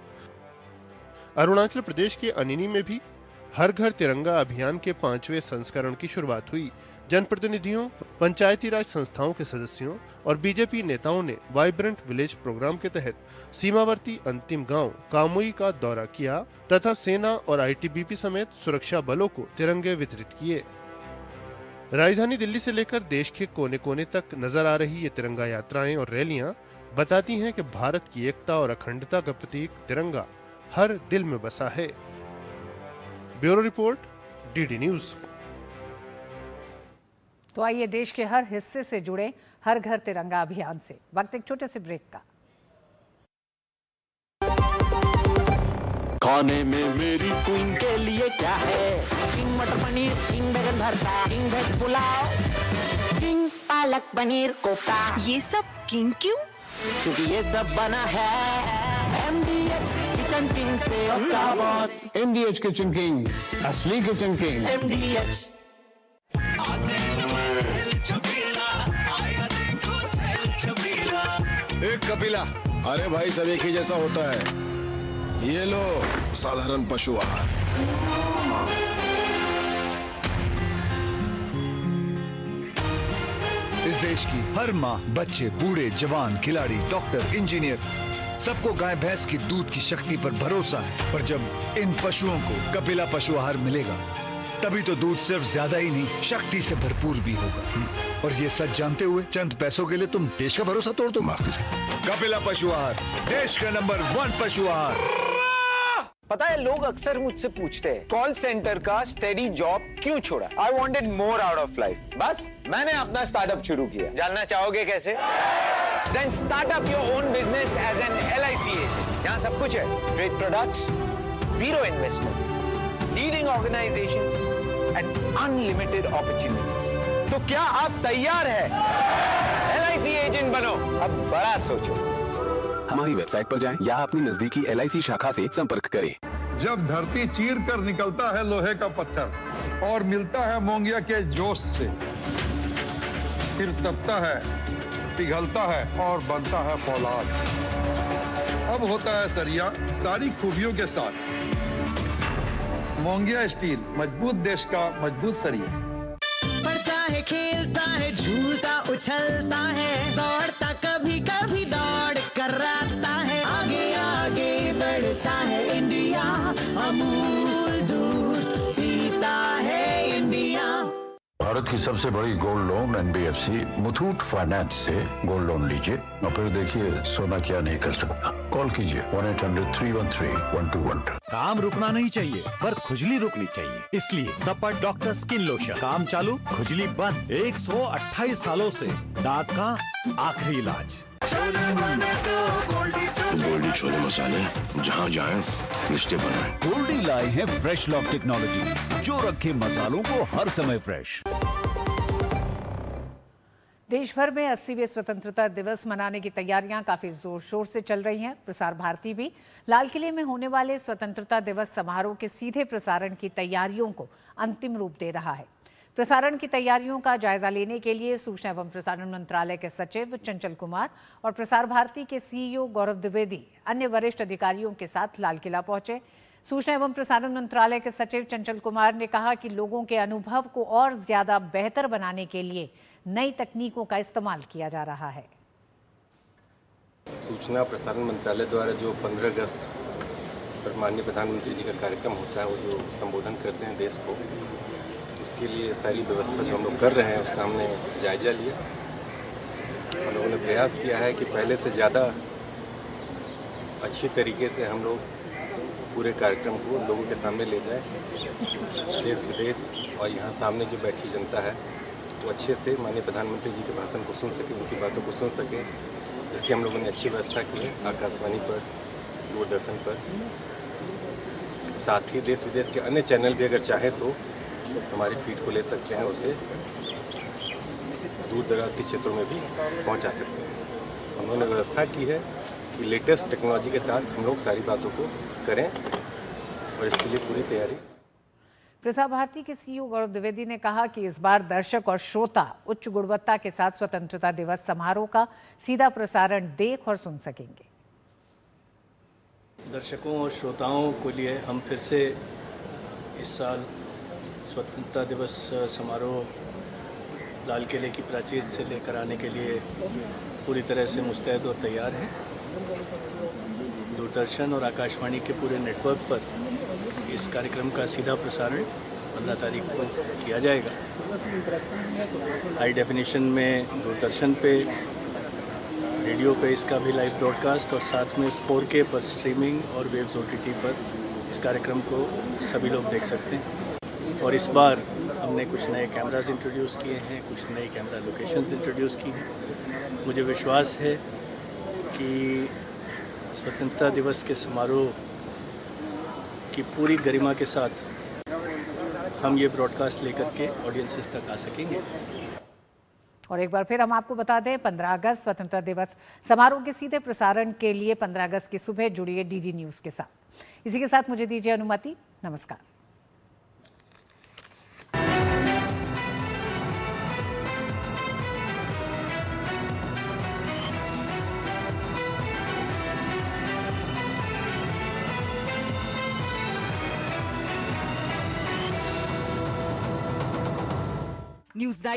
अरुणाचल प्रदेश के अनिनी में भी हर घर तिरंगा अभियान के 5वें संस्करण की शुरुआत हुई। जनप्रतिनिधियों, पंचायती राज संस्थाओं के सदस्यों और बीजेपी नेताओं ने वाइब्रेंट विलेज प्रोग्राम के तहत सीमावर्ती अंतिम गांव कामुई का दौरा किया तथा सेना और आईटीबीपी समेत सुरक्षा बलों को तिरंगे वितरित किए। राजधानी दिल्ली से लेकर देश के कोने कोने तक नजर आ रही ये तिरंगा यात्राएं और रैलियां बताती हैं कि भारत की एकता और अखंडता का प्रतीक तिरंगा हर दिल में बसा है। Bureau report, DD news. तो आइए देश के हर हिस्से से जुड़े हर घर तिरंगा अभियान से वक्त एक छोटे से ब्रेक का। खाने में मेरी क्वीन के लिए क्या है? किंग मटर पनीर, किंग बैगन भरता, king veg pulao, king palak paneer kofta. ये सब किंग क्यों? क्योंकि ये सब बना है MDH किचन किंग से। बॉस MDH किचन किंग, असली किचन किंग। MDH। एक कपिला, अरे भाई सब एक ही जैसा होता है। ये लो साधारण पशु आहार। इस देश की हर माँ, बच्चे, बूढ़े, जवान, खिलाड़ी, डॉक्टर, इंजीनियर, सबको गाय भैंस की दूध की शक्ति पर भरोसा है। पर जब इन पशुओं को कपिला पशु आहार मिलेगा तभी तो दूध सिर्फ ज्यादा ही नहीं, शक्ति से भरपूर भी होगा। और ये सच जानते हुए चंद पैसों के लिए तुम देश का भरोसा तोड़ दो। माफ कीजिए। कपिला पशु आहार, देश का नंबर 1 पशु आहार। पता है, लोग अक्सर मुझसे पूछते हैं कॉल सेंटर का स्टेडी जॉब क्यों छोड़ा? I wanted more out of life. बस मैंने अपना स्टार्टअप शुरू किया। जानना चाहोगे कैसे? Then start up your own business as an LIC agent. यहाँ सब कुछ है। Great products, zero investment, leading organization and unlimited opportunities. तो क्या आप तैयार हैं? LIC एजेंट बनो। अब बड़ा सोचो। हमारी वेबसाइट पर जाएं या अपनी नजदीकी LIC शाखा से संपर्क करें। जब धरती चीर कर निकलता है लोहे का पत्थर और मिलता है मोंगिया के जोश से, फिर तपता है, पिघलता है और बनता है फौलाद। अब होता है सरिया सारी खूबियों के साथ। मोंगिया स्टील, मजबूत देश का मजबूत सरिया। पढ़ता है, खेलता है, झूलता उछलता है, दौड़ता कभी कभी दौड़ कराता है, आगे आगे बढ़ता है इंडिया, अमूल दूध पीता है इंडिया। भारत की सबसे बड़ी gold loan NBFC Muthoot finance से गोल्ड लोन लीजिए और फिर देखिए सोना क्या नहीं कर सकता। कॉल कीजिए 1-800-313-1212। काम रुकना नहीं चाहिए पर खुजली रुकनी चाहिए, इसलिए सपा डॉक्टर स्किन लोशन। काम चालू, खुजली बंद। 128 सालों से दांत का आखिरी इलाज। गोल्डी छोले मसाले, जहाँ जाए रिश्ते बनाए। गोल्डी लाए हैं फ्रेश लॉक टेक्नोलॉजी, जो रखे मसालों को हर समय फ्रेश। देश भर में 80वें स्वतंत्रता दिवस मनाने की तैयारियां काफी जोर शोर से चल रही हैं। प्रसार भारती भी लाल किले में होने वाले स्वतंत्रता दिवस समारोह के सीधे प्रसारण की तैयारियों को अंतिम रूप दे रहा है। प्रसारण की तैयारियों का जायजा लेने के लिए सूचना एवं प्रसारण मंत्रालय के सचिव चंचल कुमार और प्रसार भारती के CEO गौरव द्विवेदी अन्य वरिष्ठ अधिकारियों के साथ लाल किला पहुंचे। सूचना एवं प्रसारण मंत्रालय के सचिव चंचल कुमार ने कहा कि लोगों के अनुभव को और ज्यादा बेहतर बनाने के लिए नई तकनीकों का इस्तेमाल किया जा रहा है। सूचना प्रसारण मंत्रालय द्वारा जो 15 अगस्त पर माननीय प्रधानमंत्री जी का कार्यक्रम होता है, वो जो संबोधन करते हैं देश को, उसके लिए सारी व्यवस्था जो हम लोग कर रहे हैं उसका हमने जायजा लिया। हम लोगों ने प्रयास किया है कि पहले से ज़्यादा अच्छी तरीके से हम लोग पूरे कार्यक्रम को लोगों के सामने ले जाएं, देश विदेश और यहाँ सामने जो बैठी जनता है वो अच्छे से माननीय प्रधानमंत्री जी के भाषण को सुन सके, उनकी बातों को सुन सके। इसकी हम लोगों ने अच्छी व्यवस्था की है आकाशवाणी पर, दूरदर्शन पर। साथ ही देश विदेश के अन्य चैनल भी अगर चाहे तो हमारी फीड को ले सकते हैं, उसे दूर दराज के क्षेत्रों में भी पहुंचा सकते हैं। उन्होंने व्यवस्था की है कि लेटेस्ट टेक्नोलॉजी के साथ हम लोग सारी बातों को करें और इसके लिए पूरी तैयारी। प्रसार भारती के सीईओ गौरव द्विवेदी ने कहा कि इस बार दर्शक और श्रोता उच्च गुणवत्ता के साथ स्वतंत्रता दिवस समारोह का सीधा प्रसारण देख और सुन सकेंगे। दर्शकों और श्रोताओं के लिए हम फिर से इस साल स्वतंत्रता दिवस समारोह लाल किले की प्राचीर से लेकर आने के लिए पूरी तरह से मुस्तैद और तैयार हैं। दूरदर्शन और आकाशवाणी के पूरे नेटवर्क पर इस कार्यक्रम का सीधा प्रसारण 15 तारीख को किया जाएगा। हाई डेफिनेशन में दूरदर्शन पे, रेडियो पे इसका भी लाइव ब्रॉडकास्ट और साथ में 4K पर स्ट्रीमिंग और वेव्स OTT पर इस कार्यक्रम को सभी लोग देख सकते हैं। और इस बार हमने कुछ नए कैमरास इंट्रोड्यूस किए हैं, कुछ नई कैमरा लोकेशंस इंट्रोड्यूस की हैं। मुझे विश्वास है कि स्वतंत्रता दिवस के समारोह की पूरी गरिमा के साथ हम ये ब्रॉडकास्ट लेकर के ऑडियंसेस तक आ सकेंगे। और एक बार फिर हम आपको बता दें, 15 अगस्त स्वतंत्रता दिवस समारोह के सीधे प्रसारण के लिए 15 अगस्त की सुबह जुड़िए DD न्यूज़ के साथ। इसी के साथ मुझे दीजिए अनुमति। नमस्कार। News night